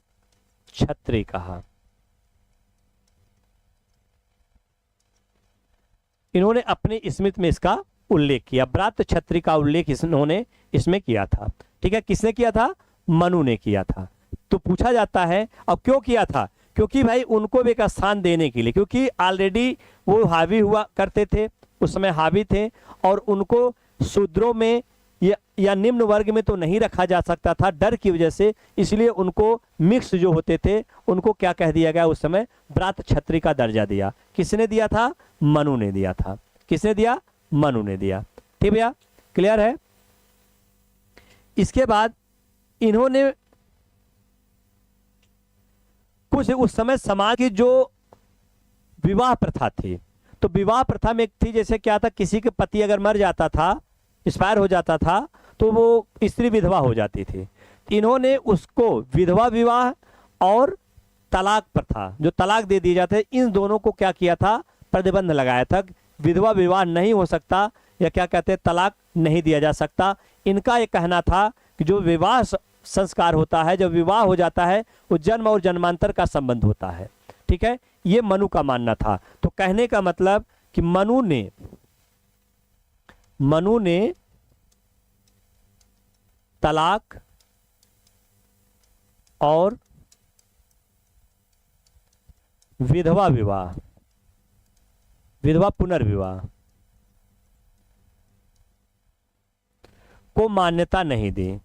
क्षत्रिय कहा। इन्होंने अपने स्मृति में इसका उल्लेख किया, ब्रात्य क्षत्रिय का उल्लेख इन्होंने इसमें किया था। ठीक है, किसने किया था, मनु ने किया था। तो पूछा जाता है अब क्यों किया था, क्योंकि भाई उनको भी एक स्थान देने के लिए, क्योंकि ऑलरेडी वो हावी हुआ करते थे, उस समय हावी थे, और उनको शूद्रों में या निम्न वर्ग में तो नहीं रखा जा सकता था डर की वजह से, इसलिए उनको मिक्स जो होते थे उनको क्या कह दिया गया, उस समय ब्रात्य क्षत्रिय का दर्जा दिया। किसने दिया था, मनु ने दिया था। किसने दिया, मनु ने दिया। ठीक भैया, क्लियर है। इसके बाद इन्होंने कुछ उस समय समाज की जो विवाह प्रथा थी, तो विवाह प्रथा में एक थी, जैसे क्या था, किसी के पति अगर मर जाता था, एक्सपायर हो जाता था, तो वो स्त्री विधवा हो जाती थी। इन्होंने उसको विधवा विवाह और तलाक प्रथा, जो तलाक दे दिए जाते, इन दोनों को क्या किया था, प्रतिबंध लगाया था। विधवा विवाह नहीं हो सकता, या क्या कहते हैं, तलाक नहीं दिया जा सकता। इनका ये कहना था कि जो विवाह संस्कार होता है, जब विवाह हो जाता है, वो जन्म और जन्मांतर का संबंध होता है। ठीक है, ये मनु का मानना था। तो कहने का मतलब कि मनु ने तलाक और विधवा विवाह, विधवा पुनर्विवाह को मान्यता नहीं दी।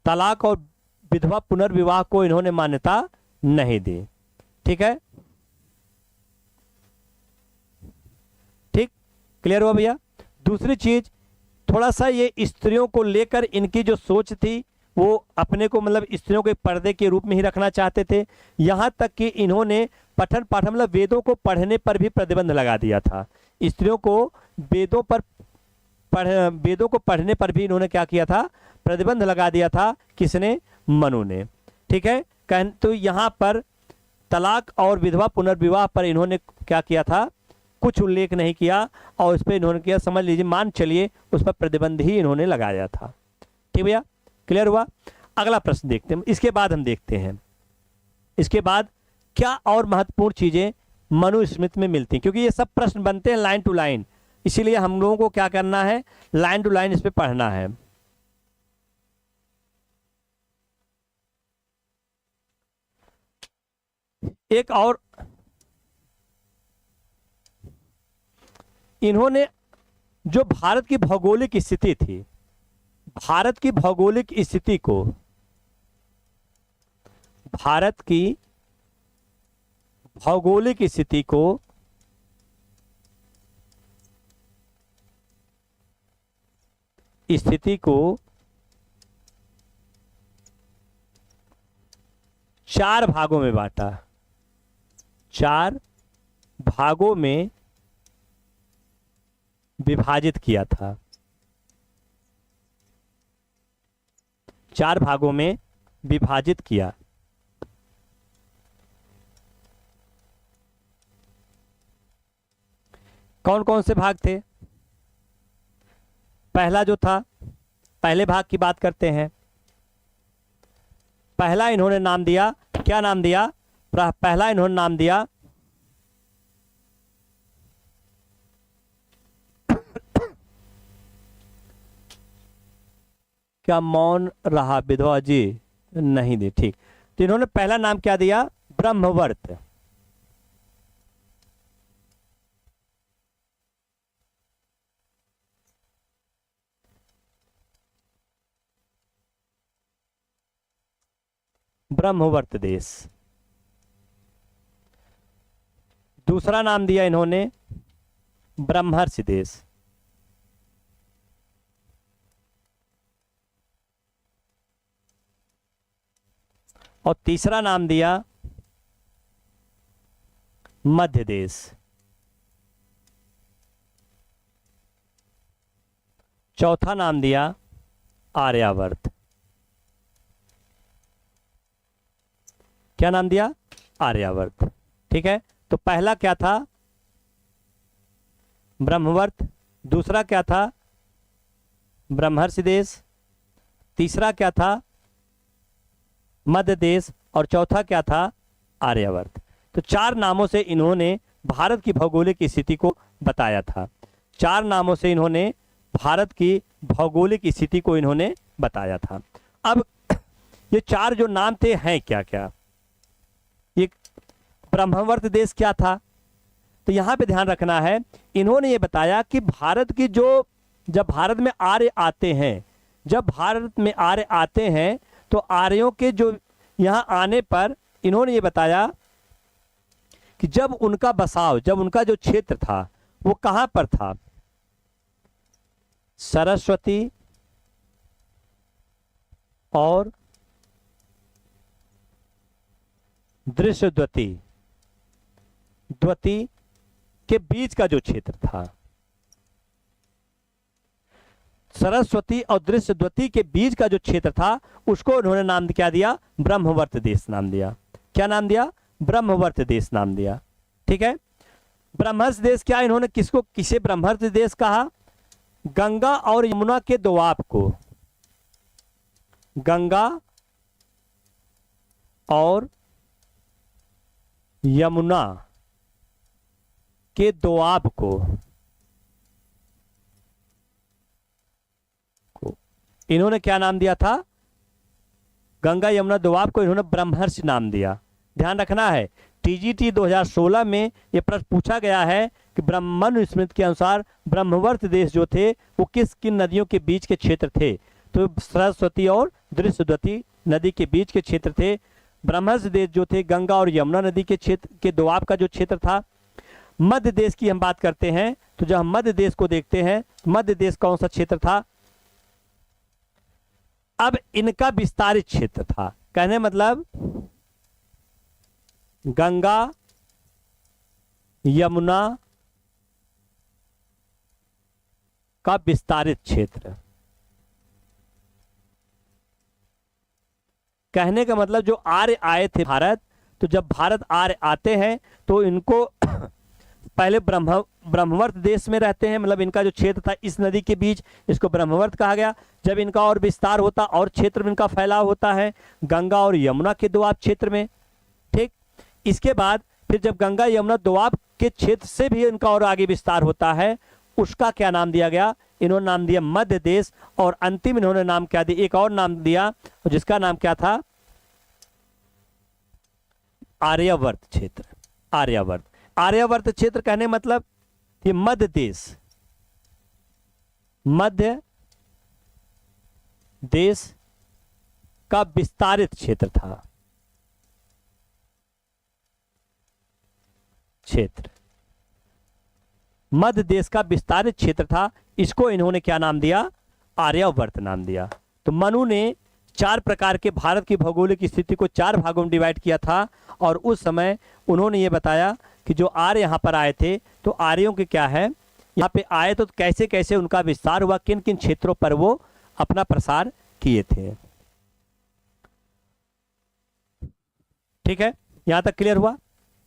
तलाक और विधवा पुनर्विवाह को इन्होंने मान्यता नहीं दी। ठीक है, ठीक, क्लियर हुआ भैया। दूसरी चीज, थोड़ा सा ये स्त्रियों को लेकर इनकी जो सोच थी, वो अपने को मतलब स्त्रियों के पर्दे के रूप में ही रखना चाहते थे। यहां तक कि इन्होंने पठन पाठन मतलब वेदों को पढ़ने पर भी प्रतिबंध लगा दिया था। स्त्रियों को वेदों को पढ़ने पर भी इन्होंने क्या किया था, प्रतिबंध लगा दिया था। किसने, मनु ने। ठीक है, तो यहाँ पर तलाक और विधवा पुनर्विवाह पर इन्होंने क्या किया था, कुछ उल्लेख नहीं किया, और उस पर इन्होंने किया, समझ लीजिए, मान चलिए उस पर प्रतिबंध ही इन्होंने लगाया था। ठीक भैया, क्लियर हुआ। अगला प्रश्न देखते हैं, इसके बाद हम देखते हैं इसके बाद क्या और महत्वपूर्ण चीजें मनुस्मृति में मिलती हैं, क्योंकि ये सब प्रश्न बनते हैं लाइन टू लाइन, इसीलिए हम लोगों को क्या करना है, लाइन टू लाइन इस पे पढ़ना है। एक और इन्होंने जो भारत की भौगोलिक स्थिति थी, भारत की भौगोलिक स्थिति को, भारत की भौगोलिक स्थिति को चार भागों में बांटा, चार भागों में विभाजित किया था, चार भागों में विभाजित किया। कौन कौन से भाग थे? पहला जो था, पहले भाग की बात करते हैं। पहला इन्होंने नाम दिया, क्या नाम दिया? पहला इन्होंने नाम दिया क्या मौन रहा विधवा जी? नहीं दी, ठीक। तो इन्होंने पहला नाम क्या दिया? ब्रह्मवर्त। ब्रह्मवर्त देश। दूसरा नाम दिया इन्होंने ब्रह्मर्षि देश। और तीसरा नाम दिया मध्य देश। चौथा नाम दिया आर्यावर्त। क्या नाम दिया? आर्यावर्त। ठीक है, तो पहला क्या था? ब्रह्मवर्त। दूसरा क्या था? ब्रह्मर्षि देश। तीसरा क्या था? मध्य देश। और चौथा क्या था? आर्यावर्त। तो चार नामों से इन्होंने भारत की भौगोलिक स्थिति को बताया था। चार नामों से इन्होंने भारत की भौगोलिक स्थिति को इन्होंने बताया था। अब ये चार जो नाम थे हैं क्या क्या? ये ब्रह्मवर्त देश क्या था? तो यहां पे ध्यान रखना है, इन्होंने ये बताया कि भारत की जो, जब भारत में आर्य आते हैं, जब भारत में आर्य आते हैं तो आर्यों के जो यहां आने पर इन्होंने ये बताया कि जब उनका बसाव, जब उनका जो क्षेत्र था वो कहां पर था? सरस्वती और दृश्यद्वती, द्वती के बीच का जो क्षेत्र था, सरस्वती और दृश्यद्वती के बीच का जो क्षेत्र था, उसको उन्होंने नाम क्या दिया? ब्रह्मवर्त देश नाम दिया। क्या नाम दिया? ब्रह्मवर्त देश नाम दिया। ठीक है, ब्रह्मर्ष देश क्या, इन्होंने किसको, किसे ब्रह्मर्ष देश कहा? गंगा और यमुना के दोआब को, गंगा और यमुना के दोआब को इन्होंने क्या नाम दिया था? गंगा यमुना दोआब को इन्होंने ब्रह्मर्षि नाम दिया। ध्यान रखना है, टीजीटी 2016 में यह प्रश्न पूछा गया है कि मनुस्मृति के अनुसार ब्रह्मवर्त देश जो थे वो किस किन नदियों के बीच के क्षेत्र थे? तो सरस्वती और दृश्यद्वती नदी के बीच के क्षेत्र थे। ब्रह्मर्ष देश जो थे गंगा और यमुना नदी के क्षेत्र के दोआब का जो क्षेत्र था। मध्य देश की हम बात करते हैं, तो जब हम मध्य देश को देखते हैं, मध्य देश कौन सा क्षेत्र था? अब इनका विस्तारित क्षेत्र था, कहने मतलब गंगा यमुना का विस्तारित क्षेत्र। कहने का मतलब जो आर्य आए थे भारत, तो जब भारत आर्य आते हैं तो इनको पहले ब्रह्मवर्त देश में रहते हैं, मतलब इनका जो क्षेत्र था इस नदी के बीच, इसको ब्रह्मवर्त कहा गया। जब इनका और विस्तार होता और क्षेत्र में इनका फैलाव होता है गंगा और यमुना के दोआब क्षेत्र में, ठीक। इसके बाद फिर जब गंगा यमुना दोआब के क्षेत्र से भी इनका और आगे विस्तार होता है, उसका क्या नाम दिया गया, इन्होंने नाम दिया मध्य देश। और अंतिम इन्होंने नाम क्या दिया, एक और नाम दिया जिसका नाम क्या था, आर्यावर्त क्षेत्र। आर्यावर्त, आर्यावर्त क्षेत्र कहने मतलब ये मध्य देश, मध्य देश का विस्तारित क्षेत्र था, क्षेत्र मध्य देश का विस्तारित क्षेत्र था। इसको इन्होंने क्या नाम दिया, आर्यावर्त नाम दिया। तो मनु ने 4 प्रकार के भारत की भौगोलिक स्थिति को 4 भागों में डिवाइड किया था। और उस समय उन्होंने ये बताया कि जो आर्य यहाँ पर आए थे, तो आर्यों के क्या है, यहाँ पे आए तो कैसे कैसे उनका विस्तार हुआ, किन किन क्षेत्रों पर वो अपना प्रसार किए थे। ठीक है, यहां तक क्लियर हुआ।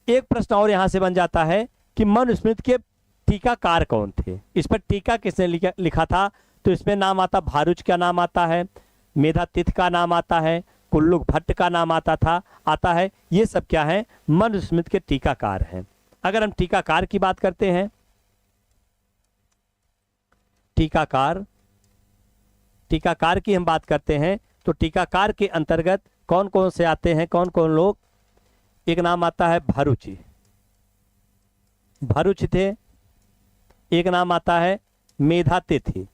एक प्रश्न और यहां से बन जाता है कि मनुस्मृति के टीकाकार कौन थे, इस पर टीका किसने लिखा था। तो इसमें नाम आता, भारुच का नाम आता है, मेधातिथ का नाम आता है, कुल्लुक भट्ट का नाम आता है। ये सब क्या है, मनुस्मृति के टीकाकार हैं। अगर हम टीकाकार की बात करते हैं, टीकाकार की हम बात करते हैं, तो टीकाकार के अंतर्गत कौन कौन से आते हैं, कौन कौन लोग। एक नाम आता है भारुची, भारुच थे। एक नाम आता है मेधातिथि,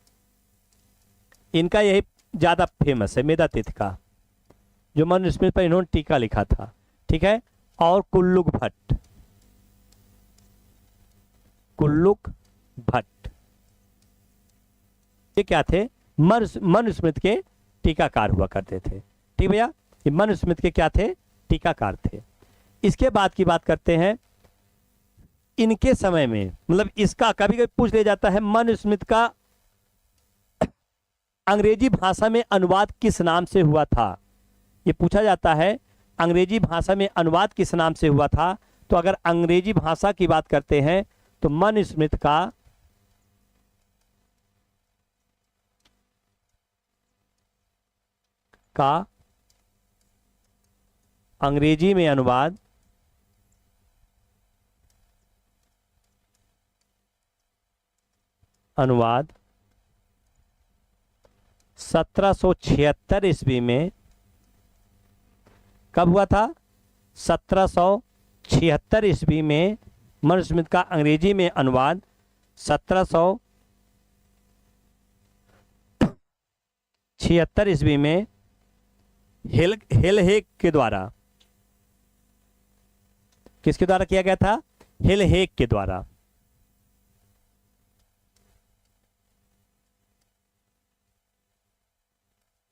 इनका यही ज्यादा फेमस है, मेधातिथि का, जो मनुस्मृति पर इन्होंने टीका लिखा था। ठीक है, और कुल्लुक भट्ट, कुल्लुक भट्ट, ये क्या थे, मनुस्मृति के टीकाकार हुआ करते थे। ठीक भैया, ये मनुस्मृति के क्या थे, टीकाकार थे। इसके बाद की बात करते हैं, इनके समय में, मतलब इसका कभी कभी पूछ लिया जाता है, मनुस्मृति का अंग्रेजी भाषा में अनुवाद किस नाम से हुआ था, ये पूछा जाता है, अंग्रेजी भाषा में अनुवाद किस नाम से हुआ था। तो अगर अंग्रेजी भाषा की बात करते हैं तो मनुस्मृति का अंग्रेजी में अनुवाद अनुवाद 1776 ईस्वी में, कब हुआ था, 1776 ईस्वी में मनुस्मृति का अंग्रेजी में अनुवाद 1776 ईस्वी में हेलहेक के द्वारा, किसके द्वारा किया गया था, हेलहेक के द्वारा।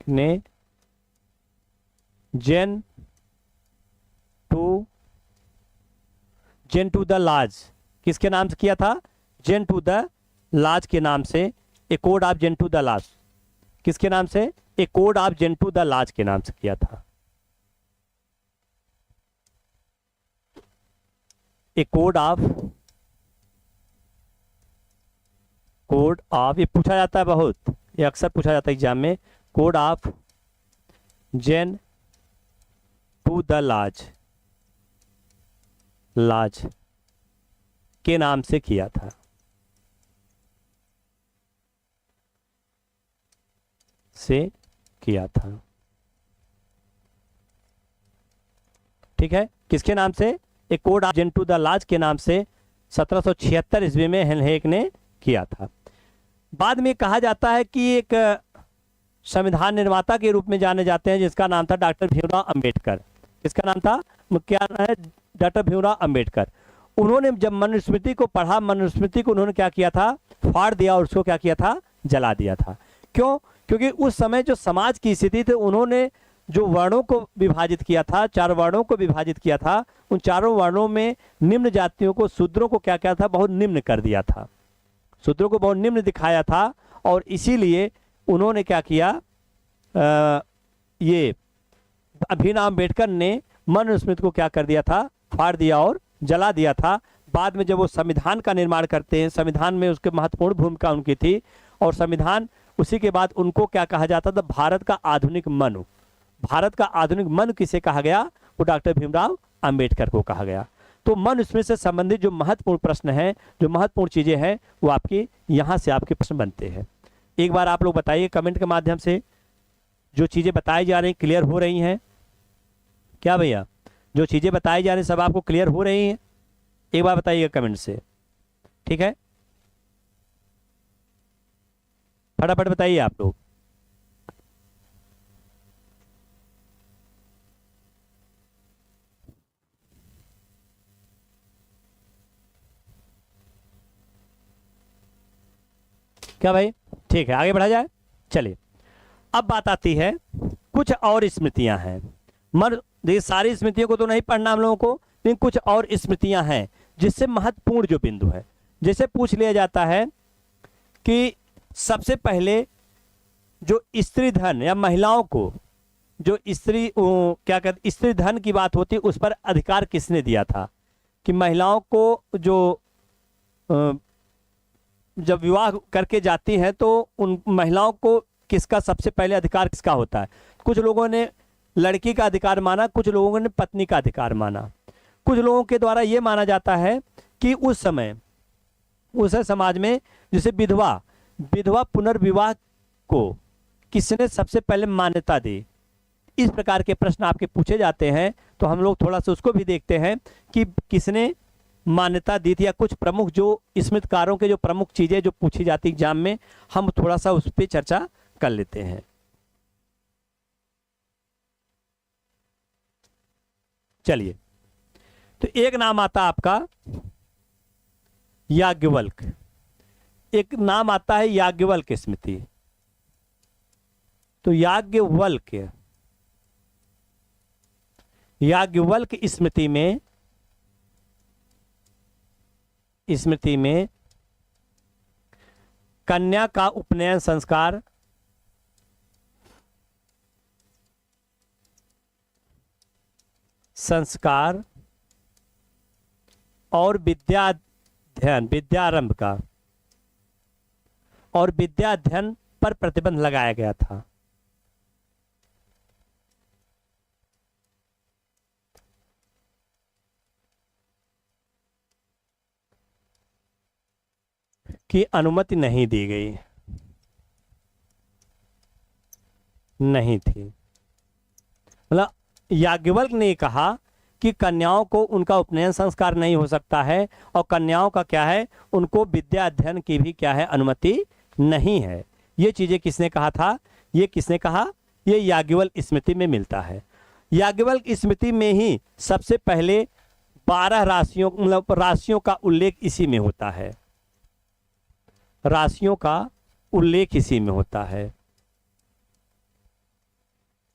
ने जेन टू द लाज, किसके नाम से किया था, जेन टू द लाज के नाम से, a code of gen to the लाज, किसके नाम से, a code of gen to the लाज के नाम से किया था। ए कोड ऑफ ये पूछा जाता है बहुत, ये अक्सर पूछा जाता है एग्जाम में, code of gen to the लाज के नाम से किया था। ठीक है, किसके नाम से, एक code of gen to the लाज के नाम से 1776 ईस्वी में हेलहेक ने किया था। बाद में कहा जाता है कि एक संविधान निर्माता के रूप में जाने जाते हैं, जिसका नाम था डॉक्टर भीमराव अंबेडकर। किसका नाम था, क्या है, डॉक्टर भीमराव अंबेडकर। उन्होंने जब मनुस्मृति को पढ़ा, मनुस्मृति को उन्होंने क्या किया था, फाड़ दिया और उसको क्या किया था, जला दिया था। क्यों, क्योंकि उस समय जो समाज की स्थिति थी, उन्होंने जो वर्णों को विभाजित किया था, 4 वर्णों को विभाजित किया था, उन चारों वर्णों में निम्न जातियों को, शूद्रों को क्या किया था, बहुत निम्न कर दिया था, शूद्रों को बहुत निम्न दिखाया था। और इसीलिए उन्होंने क्या किया, ये भीमराव अम्बेडकर ने मनुस्मृति को क्या कर दिया था, फाड़ दिया और जला दिया था। बाद में जब वो संविधान का निर्माण करते हैं, संविधान में उसके महत्वपूर्ण भूमिका उनकी थी, और संविधान उसी के बाद उनको क्या कहा जाता था, भारत का आधुनिक मनु। भारत का आधुनिक मनु किसे कहा गया, वो डॉक्टर भीमराव अंबेडकर को कहा गया। तो मनुस्मृति से संबंधित जो महत्वपूर्ण प्रश्न है, जो महत्वपूर्ण चीजें हैं, वो आपकी यहाँ से आपके प्रश्न बनते हैं। एक बार आप लोग बताइए कमेंट के माध्यम से, जो चीजें बताई जा रही क्लियर हो रही हैं क्या भैया? जो चीजें बताई जा रही सब आपको क्लियर हो रही हैं? एक बार बताइएगा कमेंट से, ठीक है? फटाफट बताइए आप लोग। क्या भाई? ठीक है, आगे बढ़ा जाए। चलिए, अब बात आती है कुछ और स्मृतियां हैं। देखिए सारी स्मृतियों को तो नहीं पढ़ना हम लोगों को, लेकिन कुछ और स्मृतियां हैं जिससे महत्वपूर्ण जो बिंदु है, जैसे पूछ लिया जाता है कि सबसे पहले जो स्त्री धन या महिलाओं को जो क्या कहते स्त्री धन की बात होती है, उस पर अधिकार किसने दिया था? कि महिलाओं को जो जब विवाह करके जाती हैं तो उन महिलाओं को किसका सबसे पहले अधिकार किसका होता है? कुछ लोगों ने लड़की का अधिकार माना, कुछ लोगों ने पत्नी का अधिकार माना। कुछ लोगों के द्वारा ये माना जाता है कि उस समय उस समाज में जैसे विधवा पुनर्विवाह को किसने सबसे पहले मान्यता दी। इस प्रकार के प्रश्न आपके पूछे जाते हैं, तो हम लोग थोड़ा सा उसको भी देखते हैं कि किसने मान्यता दी थी, या कुछ प्रमुख जो स्मृतिकारों के जो प्रमुख चीजें जो पूछी जाती एग्जाम में, हम थोड़ा सा उस पर चर्चा कर लेते हैं। चलिए, तो एक नाम आता आपका याज्ञवल्क, एक नाम आता है याज्ञवल्क स्मृति। तो याज्ञवल्क स्मृति में कन्या का उपनयन संस्कार और विद्यारंभ का और विद्याध्ययन पर प्रतिबंध लगाया गया था। की अनुमति नहीं दी गई, नहीं थी। मतलब याज्ञवल्क ने कहा कि कन्याओं को उनका उपनयन संस्कार नहीं हो सकता है, और कन्याओं का क्या है, उनको विद्या अध्ययन की भी क्या है, अनुमति नहीं है। ये चीजें किसने कहा था? ये किसने कहा? ये याज्ञवल्क स्मृति में मिलता है। याज्ञवल्क स्मृति में ही सबसे पहले 12 राशियों, मतलब राशियों का उल्लेख इसी में होता है। राशियों का उल्लेख इसी में होता है।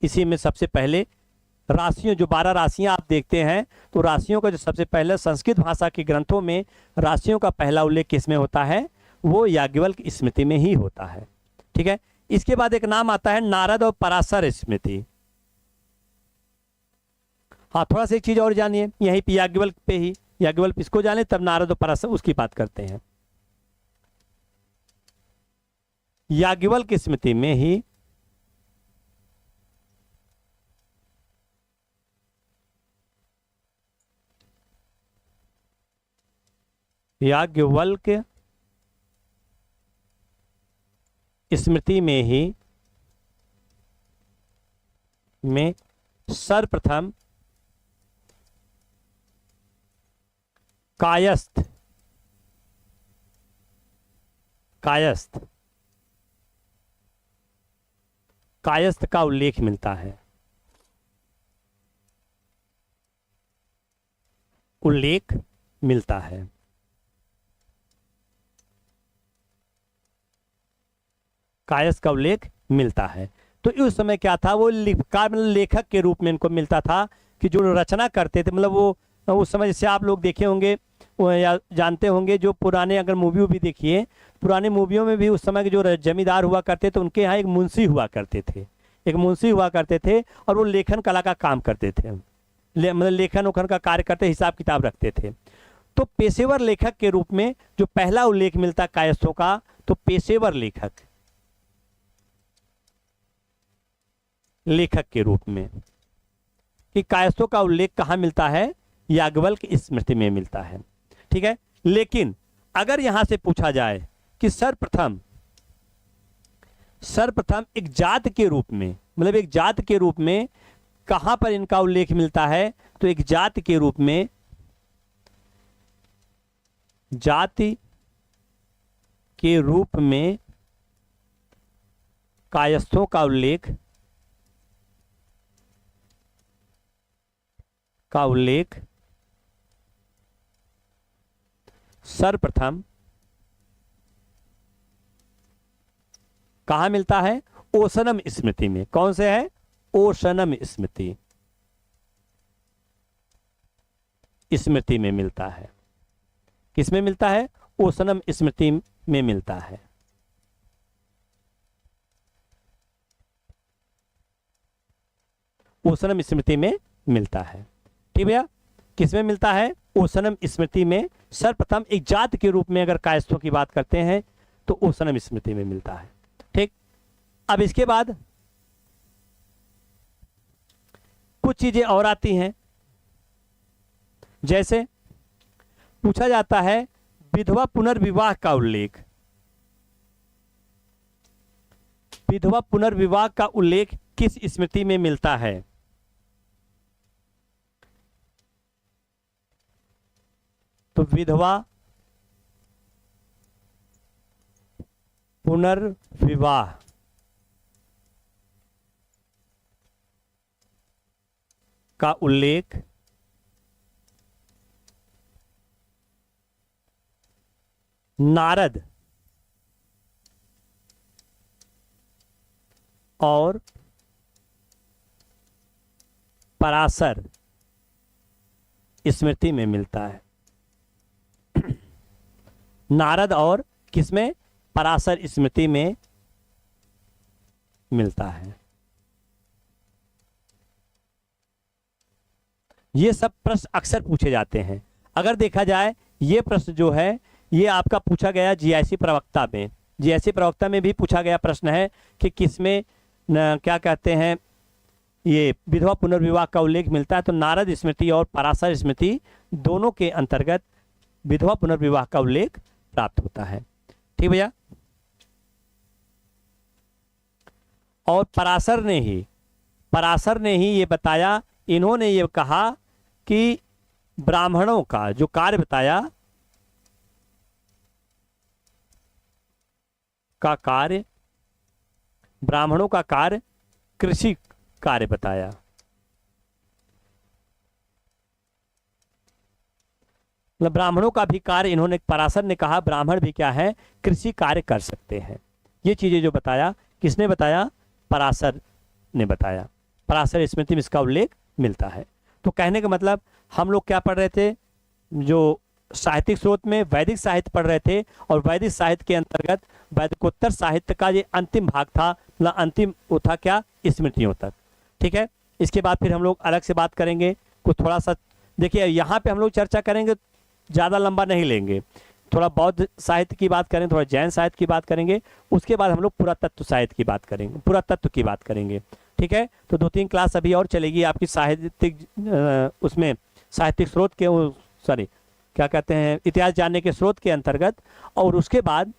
इसी में सबसे पहले राशियों, जो 12 राशियां आप देखते हैं, तो राशियों का जो सबसे पहले संस्कृत भाषा के ग्रंथों में राशियों का पहला उल्लेख किसमें होता है? वो याज्ञवल्क स्मृति में ही होता है। ठीक है। इसके बाद एक नाम आता है नारद और पराशर स्मृति। हाँ, थोड़ा सा एक चीज और जानिए, यहीं पे याज्ञवल्क पे ही, याज्ञवल्क इसको जाने तब नारद और पराशर उसकी बात करते हैं। याज्ञवल्क स्मृति में ही स्मृति में सर्वप्रथम कायस्थ का उल्लेख मिलता है। उल्लेख मिलता है। कायस्थ का उल्लेख मिलता है। तो उस समय क्या था, वो लेखक के रूप में इनको मिलता था कि जो रचना करते थे, मतलब वो उस समय जैसे आप लोग देखे होंगे या जानते होंगे, जो पुराने अगर मूवी भी देखिए, पुराने मूवियों में भी उस समय के जो जमींदार हुआ करते थे, उनके यहाँ एक मुंशी हुआ करते थे। एक मुंशी हुआ करते थे और वो लेखन कला का काम करते थे, मतलब लेखन उखन का कार्य करते, हिसाब किताब रखते थे। तो पेशेवर लेखक के रूप में जो पहला उल्लेख मिलता कायस्थों का, तो पेशेवर लेखक के रूप में कि कायस्थों का उल्लेख कहाँ मिलता है, याज्ञवल्क्य की स्मृति में मिलता है। ठीक है, लेकिन अगर यहां से पूछा जाए कि सर्वप्रथम एक जात के रूप में, मतलब एक जात के रूप में कहां पर इनका उल्लेख मिलता है, तो एक जाति के रूप में, जाति के रूप में कायस्थों का उल्लेख सर्वप्रथम कहां मिलता है, ओशनम स्मृति में। कौन से है, ओशनम स्मृति में मिलता है। किसमें मिलता है, ओशनम स्मृति में मिलता है। ओशनम स्मृति में मिलता है। ठीक भैया, किसमें मिलता है, ओशनम स्मृति में। सर्वप्रथम एक जात के रूप में अगर कायस्थों की बात करते हैं तो ओशनम स्मृति में मिलता है। ठीक, अब इसके बाद कुछ चीजें और आती हैं, जैसे पूछा जाता है विधवा पुनर्विवाह का उल्लेख। विधवा पुनर्विवाह का उल्लेख किस स्मृति में मिलता है, तो विधवा पुनर्विवाह का उल्लेख नारद और पराशर स्मृति में मिलता है। नारद और किसमें, पराशर स्मृति में मिलता है। ये सब प्रश्न अक्सर पूछे जाते हैं। अगर देखा जाए ये प्रश्न जो है ये आपका पूछा गया जीआईसी प्रवक्ता में। जीआईसी प्रवक्ता में भी पूछा गया प्रश्न है कि किसमें क्या कहते हैं ये विधवा पुनर्विवाह का उल्लेख मिलता है, तो नारद स्मृति और पराशर स्मृति दोनों के अंतर्गत विधवा पुनर्विवाह का उल्लेख प्राप्त होता है। ठीक भैया, और पराशर ने ही ये बताया, इन्होंने ये कहा कि ब्राह्मणों का जो कार्य बताया, ब्राह्मणों का कार्य कृषि कार्य बताया। मतलब ब्राह्मणों का भी कार्य इन्होंने, पराशर ने कहा ब्राह्मण भी क्या है, कृषि कार्य कर सकते हैं। ये चीजें जो बताया, किसने बताया, पराशर ने बताया। पराशर स्मृति में इसका उल्लेख मिलता है। तो कहने का मतलब हम लोग क्या पढ़ रहे थे, जो साहित्यिक स्रोत में वैदिक साहित्य पढ़ रहे थे, और वैदिक साहित्य के अंतर्गत वैदिकोत्तर साहित्य का ये अंतिम भाग था, मतलब अंतिम वो था क्या, स्मृतियों तक। ठीक है, इसके बाद फिर हम लोग अलग से बात करेंगे कुछ थोड़ा सा। देखिए यहाँ पे हम लोग चर्चा करेंगे, ज़्यादा लंबा नहीं लेंगे, थोड़ा बौद्ध साहित्य की बात करेंगे, थोड़ा जैन साहित्य की बात करेंगे, उसके बाद हम लोग पुरातत्व साहित्य की बात करेंगे, पुरातत्व की बात करेंगे। ठीक है, तो 2-3 क्लास अभी और चलेगी आपकी साहित्यिक, उसमें साहित्यिक स्रोत के, सॉरी क्या कहते हैं, इतिहास जानने के स्रोत के अंतर्गत। और उसके बाद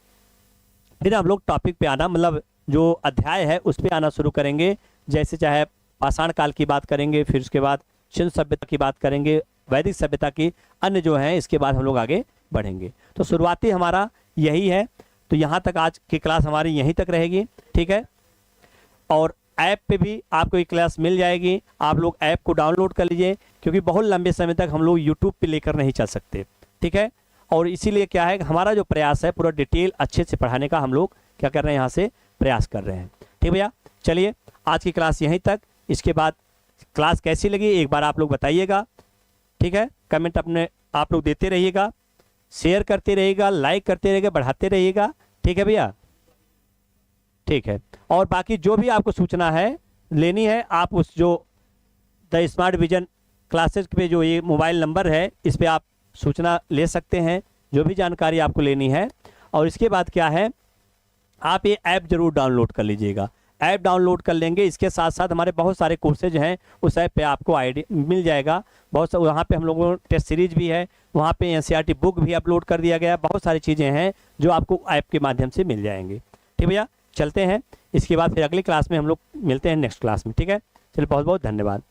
फिर हम लोग टॉपिक पे आना, मतलब जो अध्याय है उस पे आना शुरू करेंगे। जैसे चाहे पाषाण काल की बात करेंगे, फिर उसके बाद सिंधु सभ्यता की बात करेंगे, वैदिक सभ्यता की अन्य जो हैं, इसके बाद हम लोग आगे बढ़ेंगे। तो शुरुआती हमारा यही है। तो यहाँ तक आज की क्लास हमारी यहीं तक रहेगी। ठीक है, और ऐप पे भी आपको ये क्लास मिल जाएगी, आप लोग ऐप को डाउनलोड कर लीजिए, क्योंकि बहुत लंबे समय तक हम लोग यूट्यूब पे लेकर नहीं चल सकते। ठीक है, और इसीलिए क्या है, हमारा जो प्रयास है पूरा डिटेल अच्छे से पढ़ाने का हम लोग क्या कर रहे हैं, यहाँ से प्रयास कर रहे हैं। ठीक भैया, चलिए आज की क्लास यहीं तक। इसके बाद क्लास कैसी लगी एक बार आप लोग बताइएगा। ठीक है, कमेंट अपने आप लोग देते रहिएगा, शेयर करते रहिएगा, लाइक करते रहिएगा, बढ़ाते रहिएगा। ठीक है भैया, ठीक है। और बाकी जो भी आपको सूचना है लेनी है आप उस जो द स्मार्ट विजन क्लासेस पे जो ये मोबाइल नंबर है इस पे आप सूचना ले सकते हैं, जो भी जानकारी आपको लेनी है। और इसके बाद क्या है, आप ये ऐप जरूर डाउनलोड कर लीजिएगा। ऐप डाउनलोड कर लेंगे, इसके साथ साथ हमारे बहुत सारे कोर्सेज हैं, उस ऐप पे आपको आईडी मिल जाएगा। बहुत सारे वहाँ पे हम लोगों को टेस्ट सीरीज भी है, वहाँ पे एनसीईआरटी बुक भी अपलोड कर दिया गया है। बहुत सारी चीज़ें हैं जो आपको ऐप के माध्यम से मिल जाएंगी। ठीक भैया, चलते हैं। इसके बाद फिर अगली क्लास में हम लोग मिलते हैं नेक्स्ट क्लास में। ठीक है, चलिए बहुत बहुत धन्यवाद।